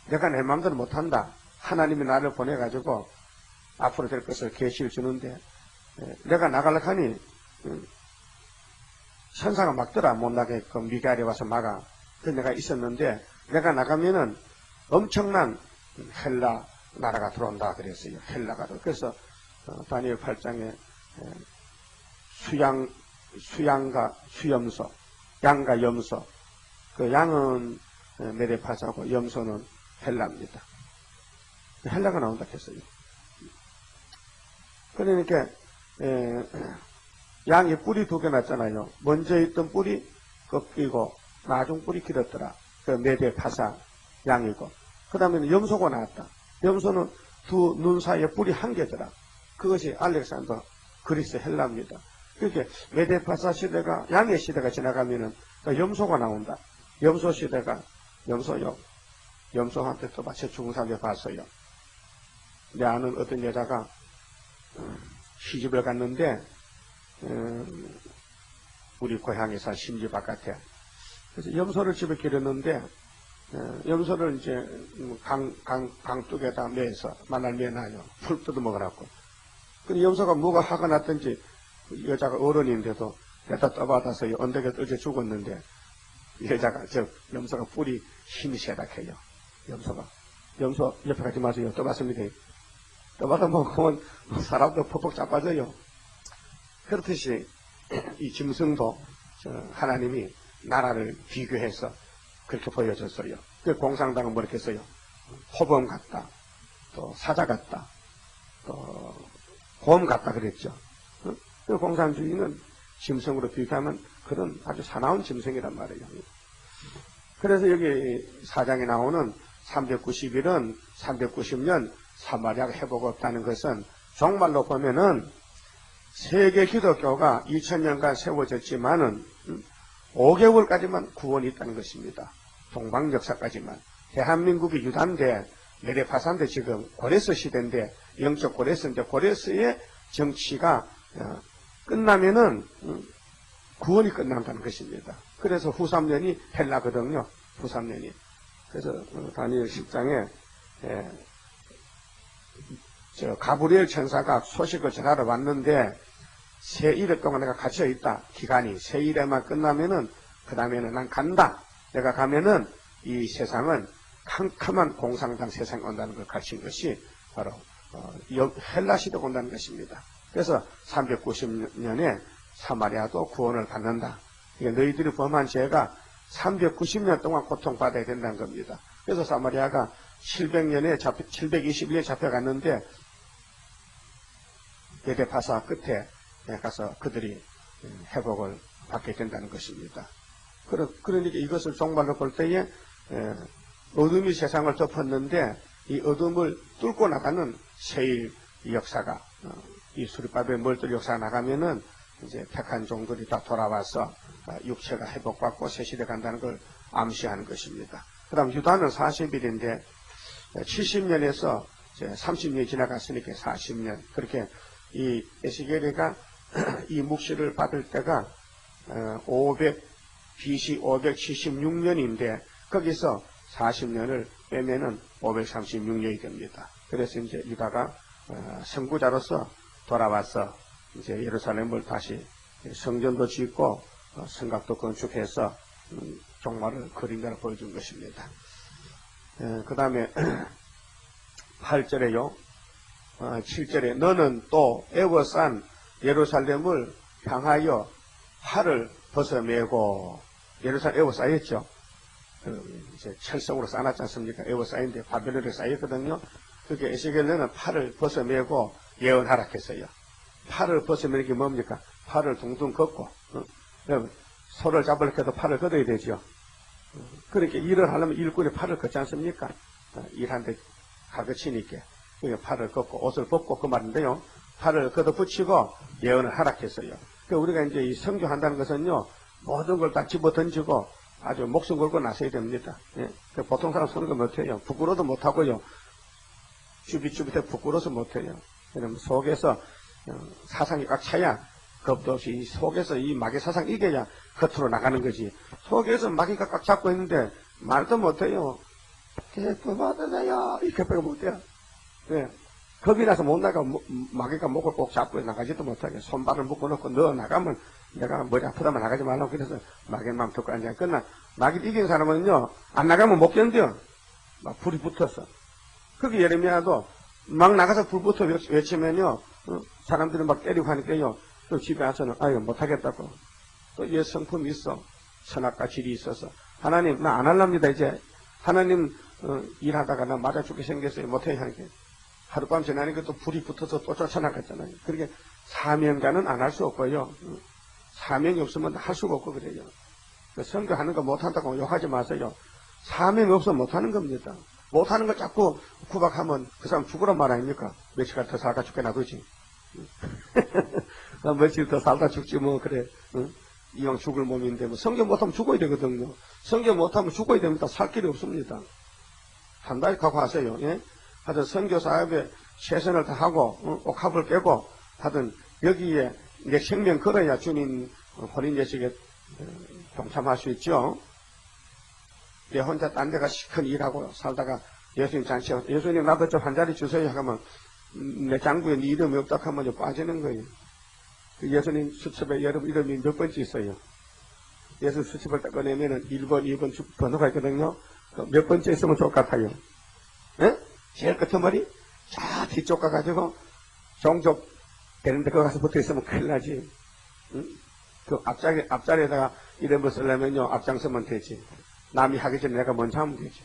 내가 내 마음대로 못한다. 하나님이 나를 보내가지고 앞으로 될 것을 계시를 주는데, 내가 나가려고 하니 천사가 막더라. 못 나게끔 미가엘이 와서 막아. 그래서 내가 있었는데, 내가 나가면은 엄청난 헬라 나라가 들어온다 그랬어요. 헬라가. 그래서 다니엘 8장에 수양과 수염소, 양과 염소, 그 양은 메데파사고 염소는 헬라입니다. 헬라가 나온다 했어요. 그러니까 양이 뿔이 2개 났잖아요. 먼저 있던 뿔이 꺾이고 나중 뿔이 길었더라. 그 메데파사 양이고, 그 다음에는 염소가 나왔다. 염소는 두 눈 사이에 뿔이 1개더라. 그것이 알렉산더 그리스 헬라입니다. 그렇게 메데파사 시대가, 양의 시대가 지나가면은 염소가 나온다. 염소 시대가, 염소한테 또 마치 죽은 사람을 봤어요. 내 아는 어떤 여자가 시집을 갔는데, 우리 고향에서 심지 바깥에. 그래서 염소를 집에 기르는데, 염소를 이제 강둑에다 매서 만날 매놔요. 풀 뜯어먹으라고. 근데 염소가 뭐가 화가 났든지, 여자가 어른인데도 내다 떠받아서 언덕에 떨어져 죽었는데, 여자가 염소가 뿔이 힘이 세다해요. 염소 옆에 가지 마세요. 떠봤습니다. 떠받아 먹으면 사람도 퍽퍽 자빠져요. 그렇듯이 이 짐승도 하나님이 나라를 비교해서 그렇게 보여줬어요. 그 공산당은 뭐렇게 했어요? 호범 같다, 또 사자 같다, 또 곰 같다 그랬죠. 그 공산주의는 짐승으로 비교하면 그런 아주 사나운 짐승이란 말이에요. 그래서 여기 4장에 나오는 390일은 390년 사마리아가 회복 없다는 것은 정말로 보면은 세계 기독교가 2000년간 세워졌지만은 5개월까지만 구원이 있다는 것입니다. 동방 역사까지만. 대한민국이 유단데 메데파사인데 지금 고레스 시대인데, 영적 고레스인데, 고레스의 정치가 끝나면은 구원이 끝난다는 것입니다. 그래서 후 3년이 헬라거든요. 후 3년이. 그래서 다니엘 10장에 가브리엘 천사가 소식을 전하러 왔는데 세 일에 동안 내가 갇혀 있다. 기간이 세 일에만 끝나면은 그 다음에는 난 간다. 내가 가면은 이 세상은 캄캄한 공상당 세상이 온다는 걸 가르친 것이 바로 헬라 시대가 온다는 것입니다. 그래서 390년에 사마리아도 구원을 받는다. 이게 너희들이 범한 죄가 390년 동안 고통받아야 된다는 겁니다. 그래서 사마리아가 721년에 잡혀갔는데 베데파사 끝에 가서 그들이 회복을 받게 된다는 것입니다. 그러니까 이것을 종말로 볼 때에 어둠이 세상을 덮었는데 이 어둠을 뚫고 나가는 세일 역사가 이 수리바벨 멀들 역사가 나가면은 이제 택한 종들이 다 돌아와서 육체가 회복받고 새 시대 간다는 걸 암시하는 것입니다. 그 다음 유다는 40일인데 70년에서 30년이 지나갔으니까 40년. 그렇게 이 에스겔이가 이 묵시를 받을 때가 BC 576년인데 거기서 40년을 빼면은 536년이 됩니다. 그래서 이제 유다가 선구자로서 돌아와서 이제 예루살렘을 다시 성전도 짓고 성곽도 건축해서 종말을 그림자로 보여준 것입니다. 그 다음에 8절에요. 7절에 너는 또 에워싼 예루살렘을 향하여 팔을 벗어매고 예루살렘 에워싸였죠. 이제 철성으로 쌓아놨지 않습니까? 에워싸인데 바벨론에 쌓였거든요. 그렇게 에스겔은 팔을 벗어매고 예언하라 했어요. 팔을 벗어매는 게 뭡니까? 팔을 둥둥 걷고 소를 잡으려고 해도 팔을 걷어야 되죠. 그렇게 일을 하려면 일꾼이 팔을 걷지 않습니까? 일하는데 가거치니까 팔을 걷고 옷을 벗고 그 말인데요. 팔을 걷어붙이고 예언을 하락했어요. 그러니까 우리가 이제 이 선교한다는 것은요, 모든 걸 다 집어 던지고 아주 목숨 걸고 나서야 됩니다. 예. 보통 사람 쓰는 거 못해요. 부끄러워도 못하고요. 쭈빗쭈빗해 부끄러워서 못해요. 왜냐면 속에서 사상이 꽉 차야 겁도 없이 이 속에서 이 마귀 사상 이겨야 겉으로 나가는 거지. 속에서 마귀가 꽉 잡고 있는데 말도 못해요. 개또 받으세요. 이렇게 빼고 못해요. 예. 겁이 나서 못 나가 마귀가 목을 꼭 잡고 나가지도 못하게 손발을 묶어놓고 너 나가면 내가 머리 아프다면 나가지 말라고 그래서 마귀 마음 듣고 앉아. 끝나 마귀 이긴 사람은요 안 나가면 못 견뎌. 막 불이 붙어서. 거기 예레미야도 막 나가서 불 붙어 외치면요 사람들이 막 때리고 하니까요 또 집에 와서는 아유 못하겠다고 또 얘 성품이 있어 선악과 질이 있어서 하나님 나 안 할랍니다 이제 하나님 일하다가 나 맞아 죽게 생겼어요 못해 하니까 하룻밤 지나니까 또 불이 붙어서 또 쫓아나갔잖아요. 그렇게 사명가는 안 할 수 없고요. 사명이 없으면 할 수가 없고 그래요. 선교하는 거 못한다고 욕하지 마세요. 사명이 없으면 못하는 겁니다. 못하는 거 자꾸 구박하면 그 사람 죽으란 말 아닙니까? 며칠간 더 살다 죽게 놔두지. 며칠 더 살다 죽지 뭐 그래. 이왕 죽을 몸인데 뭐 선교 못하면 죽어야 되거든요. 선교 못하면 죽어야 됩니다. 살 길이 없습니다. 한달 갖고 하세요. 예? 하여튼 선교 사업에 최선을 다하고 옥합을 깨고 하여튼 여기에 내 생명 걸어야 주님 혼인 예식에 동참할 수 있죠. 내 혼자 딴 데가 시큰 일하고 살다가 예수님 잔치하고 예수님 나도 좀 한 자리 주세요 하면 내 장부에 네 이름이 없다 하면 빠지는 거예요. 예수님 수첩에 여러분 이름이 몇 번째 있어요. 예수 수첩을 딱 꺼내면은 1번, 2번 번호가 있거든요. 몇 번째 있으면 좋을 것 같아요. 예? 제일 끝머리 자 뒤쪽 가가지고 종족 되는데 거기 가서 붙어 있으면 큰일 나지. 응? 그 앞자리에다가 이름을 쓰려면요 앞장서면 되지. 남이 하기 전에 내가 먼저 하면 되지.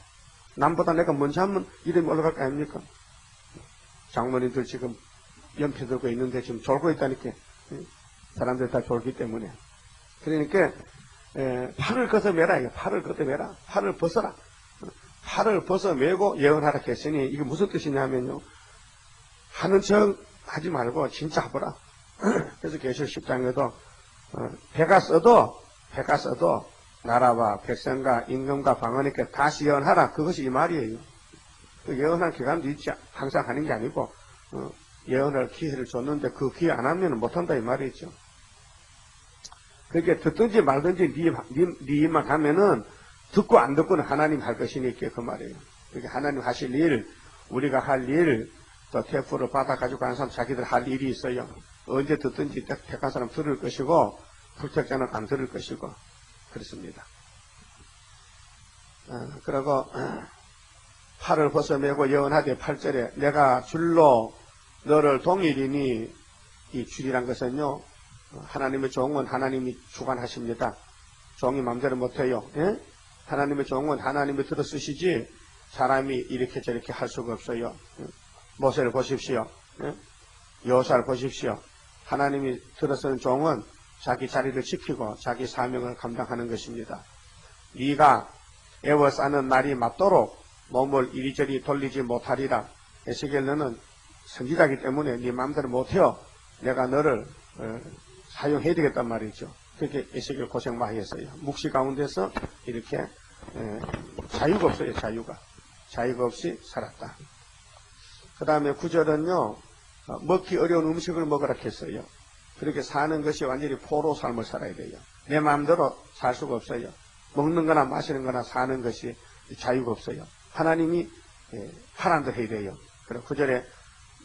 남보다 내가 먼저 하면 이름이 올라갈 거 아닙니까? 장모님들 지금 연필 들고 있는데 지금 졸고 있다니까. 응? 사람들 다 졸기 때문에. 그러니까 팔을 걷어매라. 이거 팔을 걷어매라. 팔을 벗어라. 팔을 벗어매고 예언하라 했으니 이게 무슨 뜻이냐면요. 하는 척 하지 말고 진짜 해보라. 그래서 계시록 10장에도 배가 써도 나라와 백성과 임금과 방언에게 다시 예언하라. 그것이 이 말이에요. 그 예언한 기간도 있지 항상 하는 게 아니고 예언할 기회를 줬는데 그 기회 안 하면 못한다 이 말이죠. 그렇게 듣든지 말든지 네 입만 가면은 듣고 안 듣고는 하나님 할 것이니까 그 말이에요. 그렇게 하나님 하실 일, 우리가 할 일, 또 테이프를 받아가지고 가는 사람 자기들 할 일이 있어요. 언제 듣든지 택한 사람 들을 것이고 불택자는 안 들을 것이고 그렇습니다. 그리고 팔을 벗어매고 예언하되 8절에 내가 줄로 너를 동일이니 이 줄이란 것은요 하나님의 종은 하나님이 주관하십니다. 종이 마음대로 못해요. 예? 하나님의 종은 하나님이 들어 쓰시지 사람이 이렇게 저렇게 할 수가 없어요. 모세를 보십시오. 예? 여호수아를 보십시오. 하나님이 들어 쓰는 종은 자기 자리를 지키고 자기 사명을 감당하는 것입니다. 네가 애워싸는 날이 맞도록 몸을 이리저리 돌리지 못하리라. 에스겔 너는 선지자이기 때문에 네 마음대로 못해요. 내가 너를 사용해야 되겠단 말이죠. 그렇게 에스겔 고생 많이 했어요. 묵시 가운데서 이렇게 자유가 없어요. 자유가 없이 살았다. 그 다음에 9절은요 먹기 어려운 음식을 먹으라 했어요. 그렇게 사는 것이 완전히 포로 삶을 살아야 돼요. 내 마음대로 살 수가 없어요. 먹는 거나 마시는 거나 사는 것이 자유가 없어요. 하나님이 하라는 대로 해야 돼요. 그리고 9절에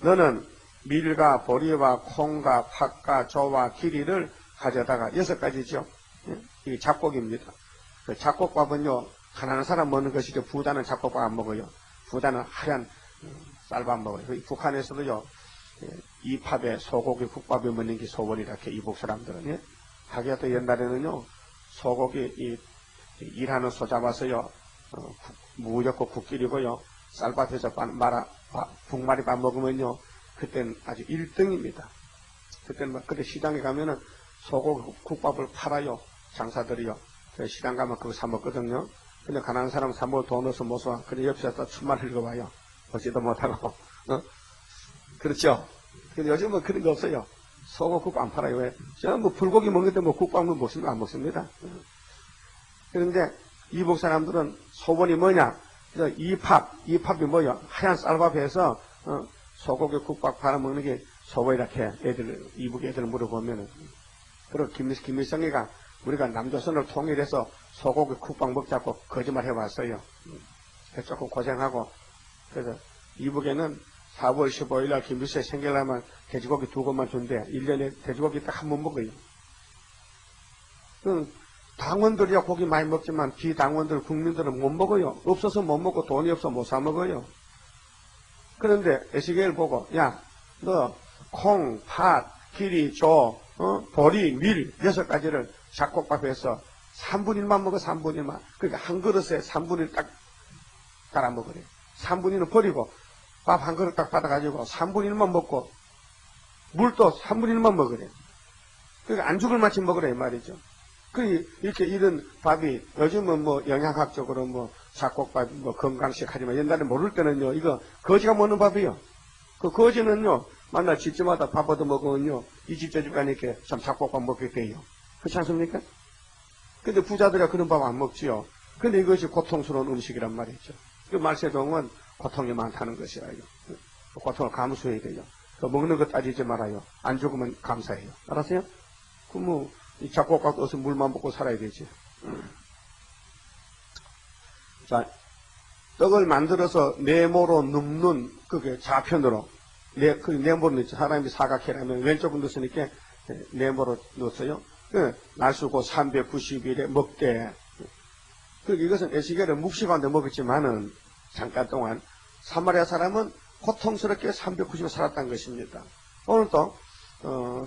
너는 밀과 보리와 콩과 팥과 조와 기리를 가져다가 6가지죠. 이게 잡곡입니다. 그 잡곡밥은요 가난한 사람 먹는 것이죠. 부자는 잡곡밥 안 먹어요. 부자는 하얀 쌀밥 먹어요. 북한에서도요 이 팝에 소고기 국밥에 먹는 게 소원이라 해 이북 사람들은. 예? 하기야 옛날에는요 소고기 일하는 소 잡아서요 무조건 국끼리고요 쌀밥에서 북말이밥 먹으면요 그때는 아주 1등입니다. 그때는 막 그때 시장에 가면은 소고기 국밥을 팔아요. 장사들이요. 시장 가면 그거 사 먹거든요. 근데 가난한 사람은 사 먹을 돈 없어 못 사. 근데 옆에서 또 춤만 흘려봐요. 보지도 못하고. 그렇죠? 근데 요즘은 그런 거 없어요. 소고기 국밥 안 팔아요. 왜? 저는 뭐 불고기 먹는데 뭐 국밥은 먹습니다. 안 먹습니다. 그런데 이북 사람들은 소원이 뭐냐? 이팝이 뭐야? 하얀 쌀밥에서 소고기 국밥 팔아 먹는 게 소원이라 해. 이북 애들 물어보면은. 그리고 김일성이가 우리가 남조선을 통일해서 소고기 국밥 먹자고 거짓말 해왔어요. 조금 고생하고. 그래서 이북에는 4월 15일 날 김일성이 생기려면 돼지고기 2건만 준대. 1년에 돼지고기 딱 한 번 먹어요. 당원들이야 고기 많이 먹지만 비당원들, 국민들은 못 먹어요. 없어서 못 먹고 돈이 없어 못 사 먹어요. 그런데 에스겔 보고 야, 너 콩, 팥, 기리, 조, 보리, 밀 6가지를 잡곡밥에서 3분의 1만 먹어 3분의 1만. 그러니까 한 그릇에 3분의 1 딱 따라 먹으래. 3분의 1은 버리고 밥 한 그릇 딱 받아가지고 3분의 1만 먹고 물도 3분의 1만 먹으래. 그러니까 안 죽을 만큼 먹으래 이 말이죠. 이렇게 이런 밥이 요즘은 뭐 영양학적으로 뭐 잡곡밥 뭐 건강식 하지만 옛날에 모를 때는요 이거 거지가 먹는 밥이요. 그 거지는요 만날 집집마다 밥 얻어 먹으면요 이 집 저 집 가니까 참 잡곡밥 먹게 돼요. 그렇지 않습니까? 근데 부자들이 그런 밥 안 먹지요. 근데 이것이 고통스러운 음식이란 말이죠. 그 말세동은 고통이 많다는 것이라요. 그 고통을 감수해야 돼요. 그 먹는 거 따지지 말아요. 안 죽으면 감사해요. 알았어요? 이 잡곡밥 어서 물만 먹고 살아야 되지. 자, 떡을 만들어서 네모로 눕는 그게 좌편으로 그 네모로 넣죠. 사람이 사각형이라면 왼쪽으로 넣으니까 네모로 넣었어요. 날수고 390일에 먹되. 이것은 에스겔은 묵시 가운데 먹었지만은 잠깐 동안 사마리아 사람은 고통스럽게 390일 살았다는 것입니다. 오늘도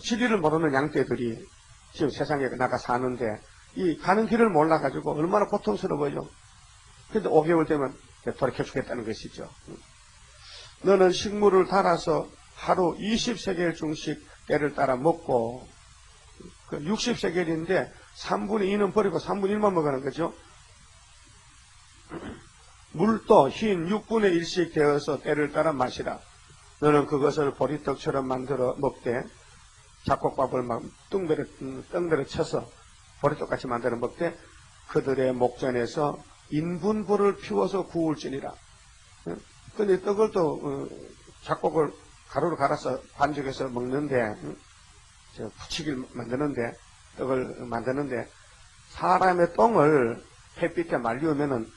진리를 모르는 양떼들이 지금 세상에 나가 사는데 이 가는 길을 몰라가지고 얼마나 고통스러워요. 근데 5개월 되면 돌이켜 주겠다는 것이죠. 너는 식물을 달아서 하루 20세겔 중씩 때를 따라 먹고 60세겔인데 3분의 2는 버리고 3분의 1만 먹는 거죠. 물도 흰 6분의 1씩 되어서 때를 따라 마시라. 너는 그것을 보리떡처럼 만들어 먹되 잡곡밥을 막 뚱대로 쳐서 보리떡같이 만들어 먹되 그들의 목전에서 인분불을 피워서 구울지니라. 근데 떡을 또 잡곡을 가루로 갈아서 반죽해서 먹는데 부치기를 만드는데 떡을 만드는데 사람의 똥을 햇빛에 말리우면은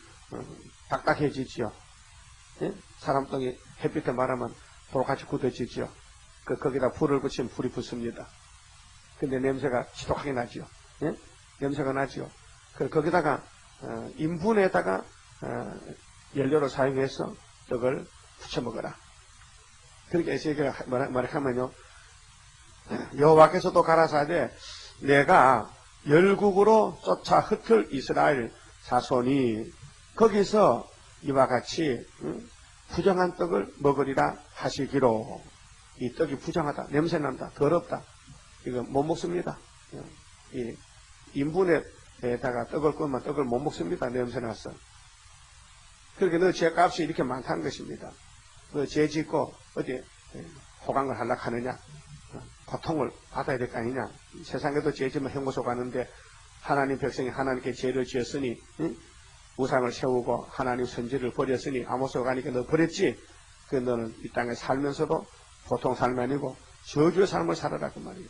딱딱해지지요. 예? 사람 똥이 햇빛에 말하면 돌같이 굳어지지요. 거기다 불을 붙이면 불이 붙습니다. 근데 냄새가 지독하게 나지요. 예? 냄새가 나지요. 거기다가 인분에다가 연료를 사용해서 떡을 부쳐 먹어라. 그렇게 제가 뭐라 하면요, 여호와께서도 가라사대 내가 열국으로 쫓아 흩을 이스라엘 자손이 거기서 이와 같이 부정한 떡을 먹으리라 하시기로. 이 떡이 부정하다, 냄새난다, 더럽다, 이거 못 먹습니다. 이 인분에다가 떡을 구우면 떡을 못 먹습니다. 냄새나서. 그러니까 너 죄값이 이렇게 많다는 것입니다. 너 죄 짓고 어디 호강을 하려고 하느냐, 고통을 받아야 될 거 아니냐. 세상에도 죄 지면 형무소 가는데 하나님 백성이 하나님께 죄를 지었으니 우상을 세우고 하나님 선지를 버렸으니 아모스가 가니까 너 버렸지. 그 너는 이 땅에 살면서도 보통 삶이 아니고 저주의 삶을 살아라 그 말이에요.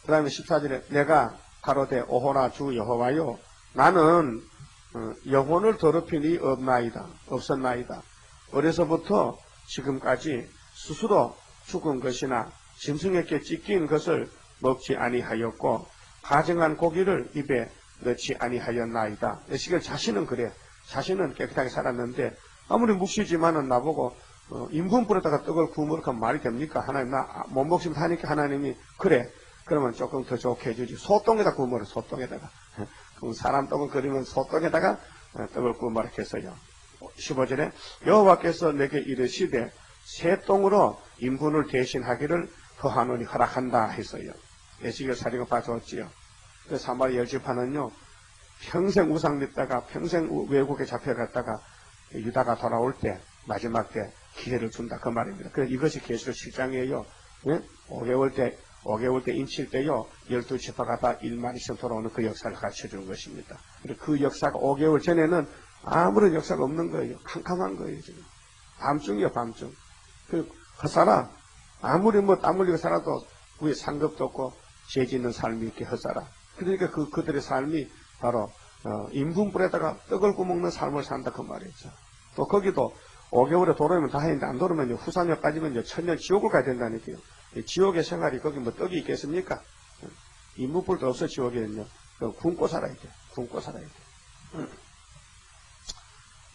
그 다음에 14절에 내가 가로되 오호라 주 여호와요 나는 영혼을 더럽힌 이 없었나이다. 어려서부터 지금까지 스스로 죽은 것이나 짐승에게 찢긴 것을 먹지 아니하였고 가증한 고기를 입에 넣지 아니하였나이다. 에스겔 자신은 그래. 자신은 깨끗하게 살았는데 아무리 묵시지만은 나보고 인분불에다가 떡을 구우면 그 말이 됩니까? 하나님 나 못 먹으면 하니까 하나님이 그래. 그러면 조금 더 좋게 해주지. 소똥에다 구우면 소똥에다가. 그럼 사람 떡을 끓이면 소똥에다가 떡을 구우면 했어요. 15절에 여호와께서 내게 이르시되 새 똥으로 인분을 대신하기를 허하노니 허락한다 했어요. 에스겔 사리가 봐줬지요. 그 사마리아 열지파는요 평생 우상 믿다가 평생 외국에 잡혀갔다가 유다가 돌아올 때 마지막 때 기회를 준다 그 말입니다. 그래서 이것이 계시록 7장이에요. 예? 5개월 때 인칠 때요 12지파가 다 1만이씩 돌아오는 그 역사를 가르쳐주는 것입니다. 그 역사가 5개월 전에는 아무런 역사가 없는 거예요. 캄캄한 거예요 지금. 밤중이요 밤중. 그 헛살아 아무리 뭐 땀 흘리고 살아도 위에 상급도 없고 죄 짓는 삶이 이렇게 헛살아. 그러니까 그들의 삶이 바로 인분불에다가 떡을 구먹는 삶을 산다 그 말이죠. 또 거기도 5개월에 돌아오면 다 했는데 안 돌아오면 후사녀까지면 천년 지옥을 가야 된다니까요. 지옥의 생활이 거기 뭐 떡이 있겠습니까? 인분불도 없어 지옥에는요. 굶고 살아야 돼. 굶고 살아야 돼.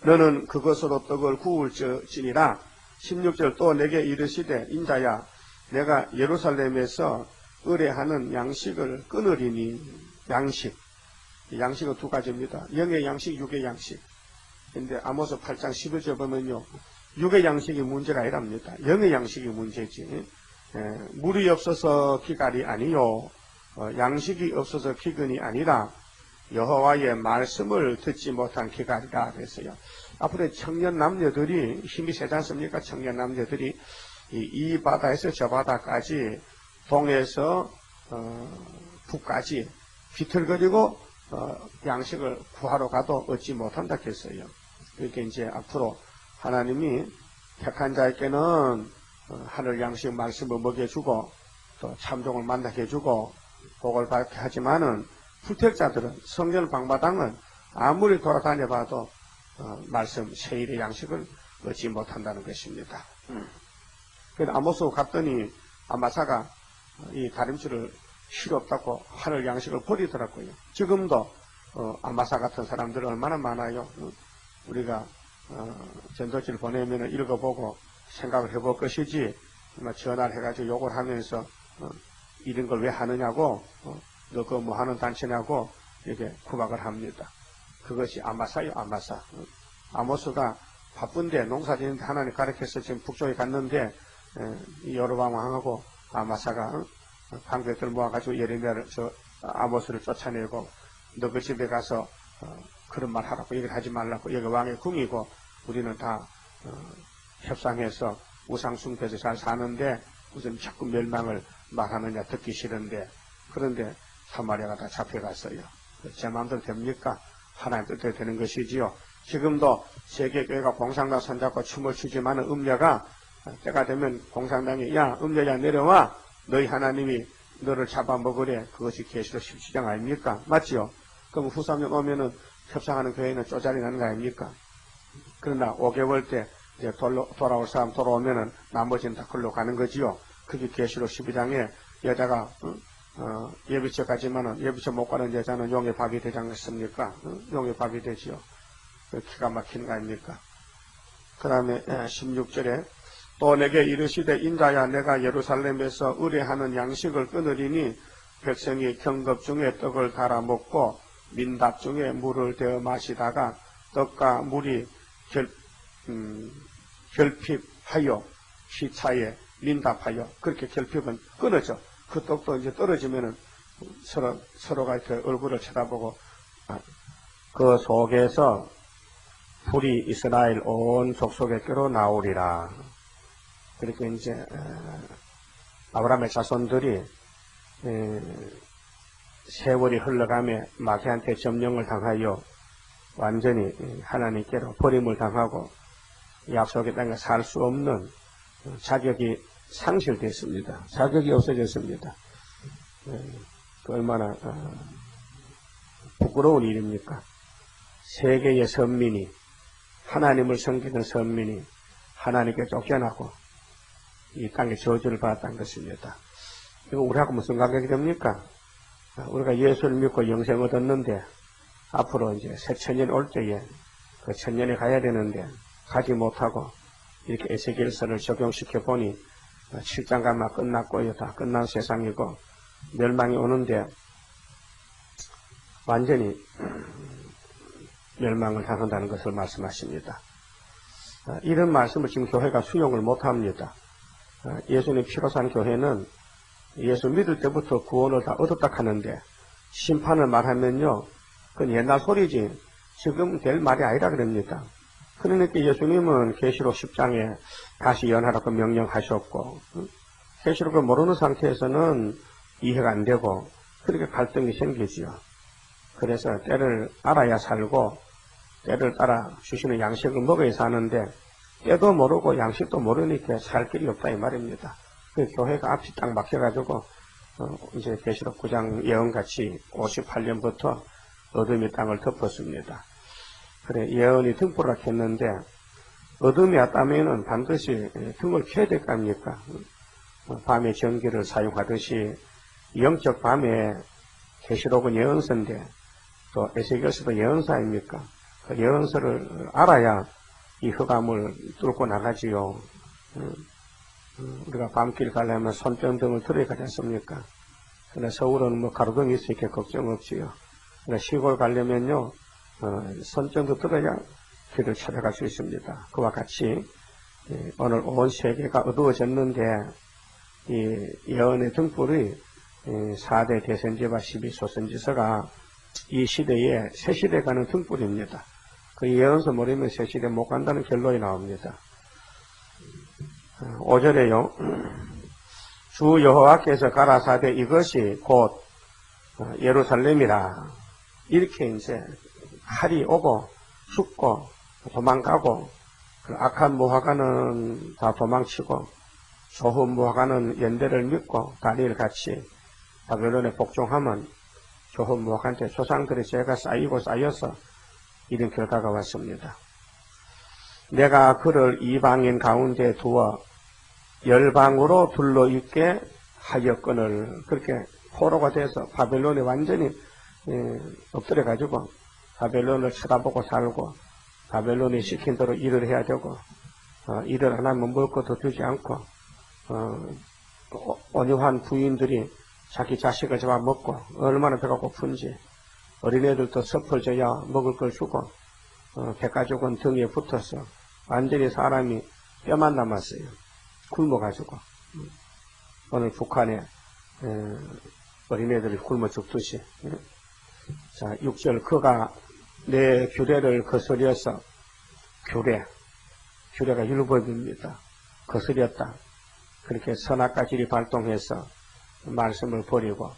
너는 그것으로 떡을 구울지니라. 16절 또 내게 이르시되 인자야 내가 예루살렘에서 의뢰하는 양식을 끊으리니. 양식은 두 가지입니다. 영의 양식, 육의 양식. 근데 아모스 8장 11절 보면요. 육의 양식이 문제가 아니랍니다. 영의 양식이 문제지. 물이 없어서 기갈이 아니요. 양식이 없어서 기근이 아니라 여호와의 말씀을 듣지 못한 기갈이라 그랬어요. 앞으로 청년 남녀들이 힘이 세지 않습니까? 청년 남녀들이 이 바다에서 저 바다까지 동에서 북까지 비틀거리고 양식을 구하러 가도 얻지 못한다 했어요. 그러니까 이제 앞으로 하나님이 택한 자에게는 하늘 양식 말씀을 먹여주고 또 참종을 만나게 해주고 복을 받게 하지만은 불택자들은 성전 방마당은 아무리 돌아다녀봐도 말씀 세일의 양식을 얻지 못한다는 것입니다. 그래서 아모스 갔더니 아마사가 이 다림질을 필요 없다고 하늘 양식을 버리더라고요. 지금도 아마사 같은 사람들 얼마나 많아요. 우리가 전도지를 보내면 읽어보고 생각을 해볼 것이지 전화를 해가지고 욕을 하면서 이런 걸 왜 하느냐고 너 그거 뭐 하는 단체냐고 이렇게 구박을 합니다. 그것이 아마사요. 아마사. 아모스가 바쁜데 농사짓는데 하나님 가르쳐서 지금 북쪽에 갔는데 여로보암 왕하고 아마사가 방백들 모아가지고 예레미야를 아모스를 쫓아내고 너 그 집에 가서 그런 말 하라고 얘기를 하지 말라고 여기 왕의 궁이고 우리는 다 협상해서 우상 숭배에서 잘 사는데 무슨 자꾸 멸망을 말하느냐 듣기 싫은데 그런데 사마리아가 다 잡혀갔어요. 제 마음대로 됩니까? 하나님 뜻대로 되는 것이지요. 지금도 세계교회가 공산당 손잡고 춤을 추지만은 음녀가 때가 되면 공산당이 야 음녀야 내려와 너희 하나님이 너를 잡아먹으래. 그것이 계시록 17장 아닙니까? 맞지요? 그럼 후사면 오면은 협상하는 교회는 쪼자리 나는 거 아닙니까? 그러나 5개월 때 이제 돌아올 사람 돌아오면은 나머지는 다 글로 가는 거지요. 그게 계시록 12장에 여자가 예비처 가지만은 예비처 못 가는 여자는 용의 밥이 되지 않겠습니까? 용의 밥이 되지요. 기가 막히는 거 아닙니까? 그 다음에 16절에 또 내게 이르시되 인자야 내가 예루살렘에서 의뢰하는 양식을 끊으리니 백성이 경겁 중에 떡을 달아 먹고 민답 중에 물을 데워 마시다가 떡과 물이 결핍하여 시차에 민답하여 그렇게 결핍은 끊어져. 그 떡도 이제 떨어지면은 서로가 이렇게 얼굴을 쳐다보고 그 속에서 불이 이스라엘 온 족속에게로 나오리라. 그렇게 이제 아브라함의 자손들이 세월이 흘러가며 마귀한테 점령을 당하여 완전히 하나님께로 버림을 당하고 약속의 땅에 살 수 없는 자격이 상실됐습니다. 자격이 없어졌습니다. 얼마나 부끄러운 일입니까? 세계의 선민이 하나님을 섬기는 선민이 하나님께 쫓겨나고 이 땅에 저주를 받았다는 것입니다. 이거 우리하고 무슨 관계가 됩니까? 우리가 예수를 믿고 영생을 얻었는데 앞으로 이제 새 천년 올 때에 그 천년에 가야 되는데 가지 못하고 이렇게 에스겔서를 적용시켜 보니 7장 가마 끝났고요. 다 끝난 세상이고 멸망이 오는데 완전히 멸망을 당한다는 것을 말씀하십니다. 이런 말씀을 지금 교회가 수용을 못합니다. 예수님 피로 산 교회는 예수 믿을 때부터 구원을 다 얻었다 하는데 심판을 말하면요 그건 옛날 소리지 지금 될 말이 아니라 그럽니다. 그러니까 예수님은 계시록 10장에 다시 연하라고 명령하셨고 계시록을 모르는 상태에서는 이해가 안 되고 그렇게 갈등이 생기지요. 그래서 때를 알아야 살고 때를 따라 주시는 양식을 먹어야 사는데 때도 모르고 양식도 모르니까 살 길이 없다 이 말입니다. 그 교회가 앞이 딱 막혀가지고 이제 계시록 9장 예언같이 58년부터 어둠이 땅을 덮었습니다. 그래 예언이 등불을 켰는데 어둠이 왔다면은 반드시 등을 켜야 될 거 아닙니까? 밤에 전기를 사용하듯이 영적 밤에 계시록은 예언서인데 또 에스겔서도 예언서 아닙니까? 그 예언서를 알아야 이 흑암을 뚫고 나가지요. 우리가 밤길 가려면 손전등을 들어야 가지 않습니까? 근데 서울은 뭐 가로등이 있으니까 걱정 없지요. 근데 시골 가려면요, 손전등 들어야 길을 찾아갈 수 있습니다. 그와 같이 오늘 온 세계가 어두워졌는데 이 예언의 등불이 4대 대선지와 12소선지서가 이 시대에 새 시대 가는 등불입니다. 그 예언서 모르면 새 시대 못 간다는 결론이 나옵니다. 5절에요. 주 여호와께서 가라사대 이것이 곧 예루살렘이라. 이렇게 이제 칼이 오고 죽고 도망가고 악한 무화과는 다 도망치고 좋은 무화과는 연대를 믿고 다리를 같이 바벨론에 복종하면 좋은 무화과한테 조상들의 죄가 쌓이고 쌓여서 이런 결과가 왔습니다. 내가 그를 이방인 가운데 두어 열방으로 둘러있게 하였거늘. 그렇게 포로가 돼서 바벨론에 완전히 엎드려가지고 바벨론을 쳐다보고 살고 바벨론이 시킨 대로 일을 해야 되고 일을 안 하면 먹을 것도 주지 않고 온유한 부인들이 자기 자식을 잡아먹고 얼마나 배가 고픈지 어린애들도 섭을 줘야 먹을 걸 주고 백가족은 등에 붙어서 완전히 사람이 뼈만 남았어요. 굶어가지고 오늘 북한에 어린애들이 굶어 죽듯이. 자 6절 그가 내 규례를 거스려서 규례가 율법입니다. 거스렸다. 그렇게 선악과질이 발동해서 말씀을 버리고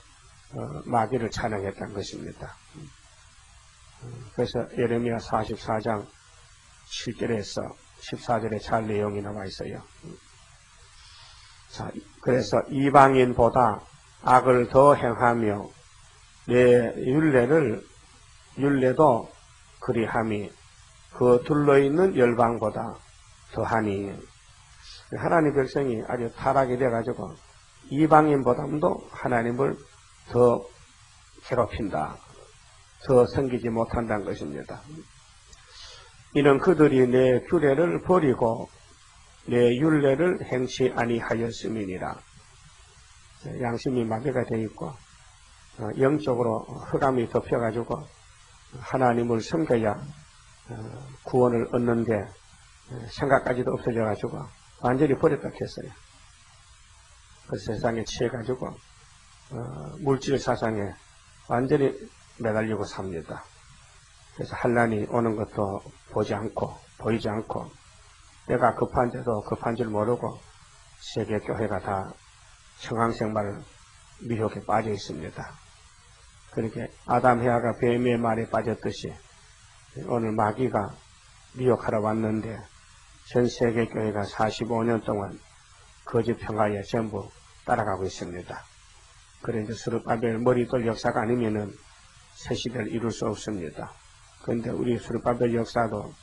마귀를 찬양했다는 것입니다. 그래서 예레미야 44장 7절에서 14절에 잘 내용이 나와 있어요. 자, 그래서 이방인보다 악을 더 행하며 내 율례도 그리함이 그 둘러있는 열방보다 더하니. 하나님 백성이 아주 타락이 돼가지고 이방인보다도 하나님을 더 괴롭힌다. 더 섬기지 못한다는 것입니다. 이는 그들이 내 규례를 버리고 내 율례를 행치 아니하였음이니라. 양심이 마비가 되어 있고 영적으로 흑암이 덮여가지고 하나님을 섬겨야 구원을 얻는데 생각까지도 없어져가지고 완전히 버렸다 했어요. 그 세상에 취해가지고 물질 사상에 완전히 매달리고 삽니다. 그래서 환난이 오는 것도 보이지 않고 내가 급한데도 급한 줄 모르고 세계 교회가 다 성황생활 미혹에 빠져 있습니다. 그렇게 아담 헤아가 뱀의 말에 빠졌듯이 오늘 마귀가 미혹하러 왔는데 전 세계 교회가 45년 동안 거짓 평화에 전부 따라가고 있습니다. 그래 이제 스룹바벨 머리돌 역사가 아니면은 새 시대를 이룰 수 없습니다. 그런데 우리 스룹바벨 역사도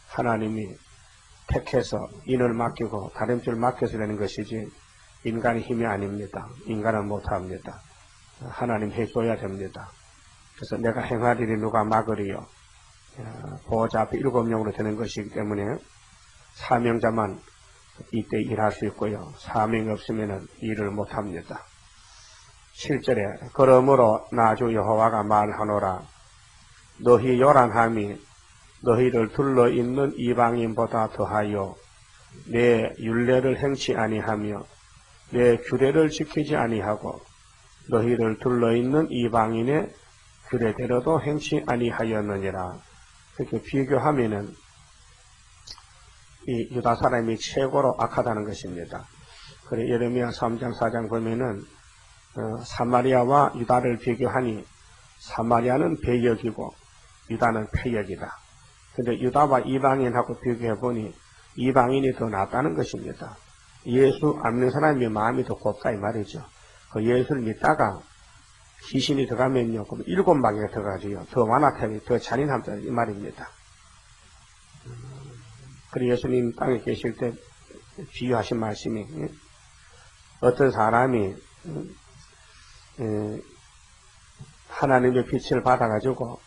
하나님이 택해서 인을 맡기고 다름줄 맡겨서 되는 것이지 인간의 힘이 아닙니다. 인간은 못합니다. 하나님 해줘야 됩니다. 그래서 내가 행할 일이 누가 막으리요. 보호자 앞에 7명으로 되는 것이기 때문에 사명자만 이때 일할 수 있고요. 사명이 없으면 일을 못합니다. 7절에 그러므로 나 주 여호와가 말하노라. 너희 요란함이 너희를 둘러있는 이방인보다 더하여 내 율례를 행치 아니하며 내 규례를 지키지 아니하고 너희를 둘러있는 이방인의 규례대로도 행치 아니하였느니라. 그렇게 비교하면은 이 유다 사람이 최고로 악하다는 것입니다. 그래 예레미야 3장 4장 보면은 사마리아와 유다를 비교하니 사마리아는 배역이고 유다는 패역이다. 근데 유다와 이방인하고 비교해보니 이방인이 더 낫다는 것입니다. 예수 안 믿는 사람이 마음이 더 곱다 이 말이죠. 그 예수를 믿다가 귀신이 들어가면요, 그럼 7마귀가 들어가지요. 더 완악하게, 더 잔인합니다. 이 말입니다. 그리고 예수님 땅에 계실 때 비유하신 말씀이, 어떤 사람이, 하나님의 빛을 받아가지고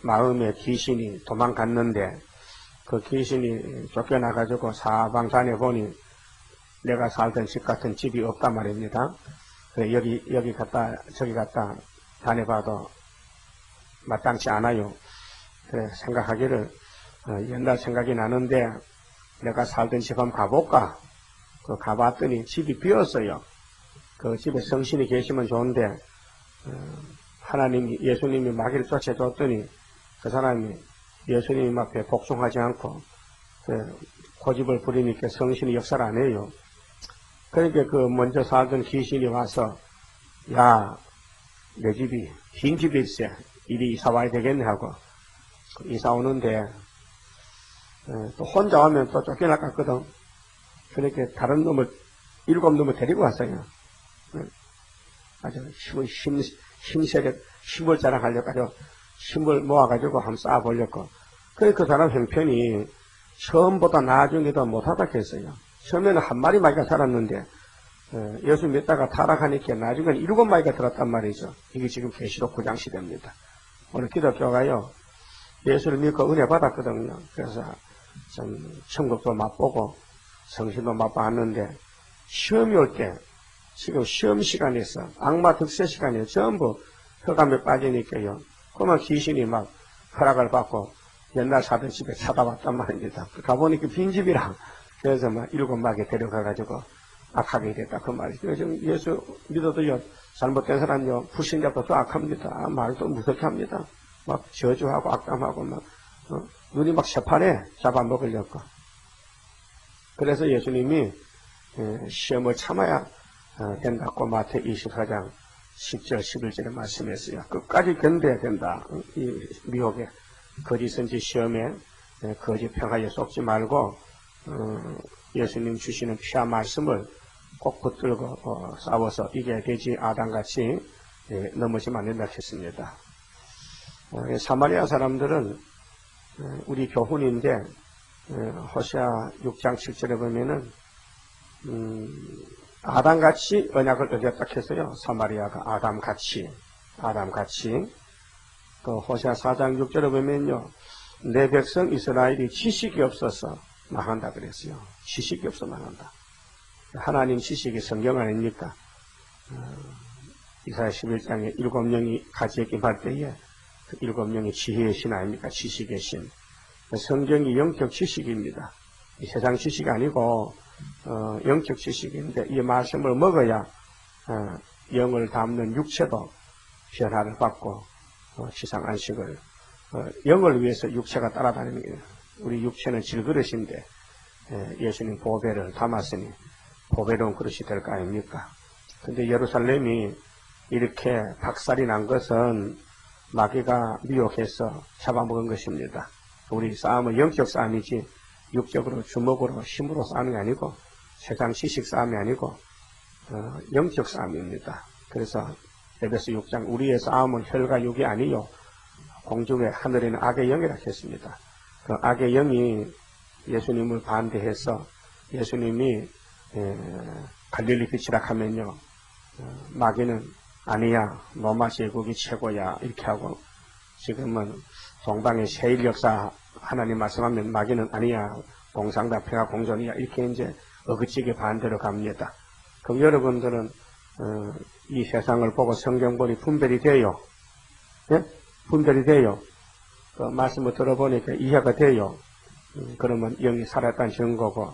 마음에 귀신이 도망갔는데 그 귀신이 쫓겨나가지고 사방산에 보니 내가 살던 집 같은 집이 없단 말입니다. 그래 여기 갔다 저기 갔다 다녀봐도 마땅치 않아요. 그래 생각하기를 옛날 생각이 나는데 내가 살던 집 한번 가볼까? 그 가봤더니 집이 비었어요. 그 집에 성신이 계시면 좋은데 하나님이 예수님이 마귀를 쫓아줬더니 그 사람이 예수님 앞에 복종하지 않고 고집을 부리니까 성신이 역사를 안 해요. 그러니까 그 먼저 살던 귀신이 와서 야, 내 집이 빈 집이 있어. 이리 이사 와야 되겠네 하고 이사 오는데 또 혼자 오면 또 쫓겨나갔거든. 그러니까 다른 놈을 7놈을 데리고 왔어요. 아주 힘세력, 힘을 자랑하려고 아주 힘을 모아가지고 한번 쌓아보려고. 그래서 그 사람 형편이 처음보다 나중에도 못하다 했어요. 처음에는 한 마리 마귀가 살았는데 예수 믿다가 타락하니까 나중에는 7마리가 들었단 말이죠. 이게 지금 계시록 9장 시대입니다. 오늘 기독교가요 예수를 믿고 은혜 받았거든요. 그래서 좀 천국도 맛보고 성신도 맛봤는데 시험이 올 때 지금 시험 시간에서 악마 득세 시간에 전부 흑암에 빠지니까요. 그러면 귀신이 막 허락을 받고 옛날 사던 집에 찾아왔단 말입니다. 가보니까 빈집이라 그래서 막 7마리 데려가가지고 악하게 됐다 그 말이죠. 지금 예수 믿어도요 잘못된 사람요 불신자도 또 악합니다. 말도 무섭게 합니다. 막 저주하고 악담하고 막 눈이 막 새파래 잡아먹으려고. 그래서 예수님이 시험을 참아야 된다고 마태 24장 10절 11절에 말씀했어요. 끝까지 견뎌야 된다. 이 미혹에 거짓선지 시험에 거짓 평화에 속지 말고 예수님 주시는 피한 말씀을 꼭 붙들고 싸워서 이겨야 되지 아담같이 넘어지면 안 된다 했습니다. 사마리아 사람들은 우리 교훈인데 호세아 6장 7절에 보면은 아담같이 언약을 어겼다 했어요. 사마리아가 아담같이 또 호세아 4장 6절에 보면요, 내 백성 이스라엘이 지식이 없어서 망한다 그랬어요. 지식이 없어 망한다. 하나님 지식이 성경 아닙니까? 이사야 11장에 7명이 가지에 김할 때에 그 7명이 지혜의 신 아닙니까? 지식의 신. 성경이 영적 지식입니다. 이 세상 지식이 아니고 영적 지식인데 이 말씀을 먹어야 영을 담는 육체도 변화를 받고 지상 안식을 영을 위해서 육체가 따라다니는 거예요. 우리 육체는 질그릇인데 예수님 보배를 담았으니 보배로운 그릇이 될 거 아닙니까? 근데 예루살렘이 이렇게 박살이 난 것은 마귀가 미혹해서 잡아먹은 것입니다. 우리 싸움은 영적 싸움이지 육적으로 주먹으로 힘으로 싸우는 게 아니고 세상 지식 싸움이 아니고 영적 싸움입니다. 그래서 에베소 6장 우리의 싸움은 혈과 육이 아니요 공중의 하늘에는 악의 영이라 했습니다. 그 악의 영이 예수님을 반대해서 예수님이 갈릴리 빛이라 하면요, 마귀는 아니야, 로마 제국이 최고야 이렇게 하고, 지금은 동방의 세일 역사 하나님 말씀하면 마귀는 아니야, 공상다 평화 공존이야 이렇게 이제 어긋지게 반대로 갑니다. 그럼 여러분들은 이 세상을 보고 성경 보니 분별이 돼요. 예? 분별이 돼요. 그 말씀을 들어보니까 이해가 돼요. 그러면 영이 살았다는 증거고,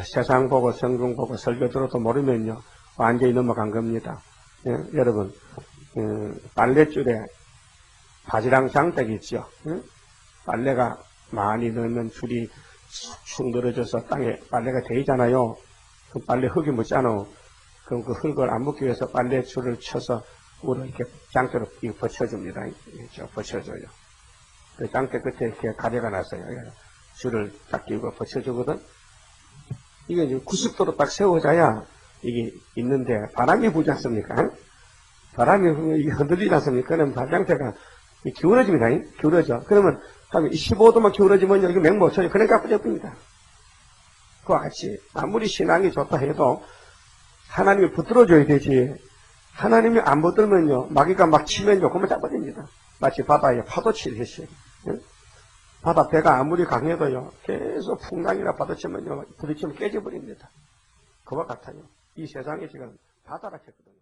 세상 보고 성경 보고 설교 들어도 모르면요 완전히 넘어간 겁니다. 예, 여러분 빨랫줄에 바지랑 장대기 있죠. 예? 빨래가 많이 넣으면 줄이 축 늘어져서 땅에 빨래가 데이잖아요. 그 빨래 흙이 묻잖아. 그럼 그 흙을 안 묻기 위해서 빨래줄을 쳐서 물을 이렇게 장대로 받쳐줍니다. 받쳐줘요. 그 장대 끝에 이렇게 가래가 났어요. 줄을 딱 끼고 받쳐주거든. 이게 이제 90도로 딱 세워져야 이게 있는데 바람이 부지 않습니까? 바람이 흔들리지 않습니까? 그러면 장대가 기울어집니다. 기울어져. 그러면 15도만 기울어지면 여기 맹못 쳐요. 그러니까 부족합니다. 그와 같이 아무리 신앙이 좋다 해도 하나님이 붙들어줘야 되지. 하나님이 안 붙들면요 마귀가 막 치면요 그러면 잡아집니다. 마치 바다에 파도 치듯이. 바다 배가 아무리 강해도요 계속 풍랑이나 파도 치면요 부딪히면 깨져버립니다. 그와 같아요. 이 세상이 지금 바다라 했거든요.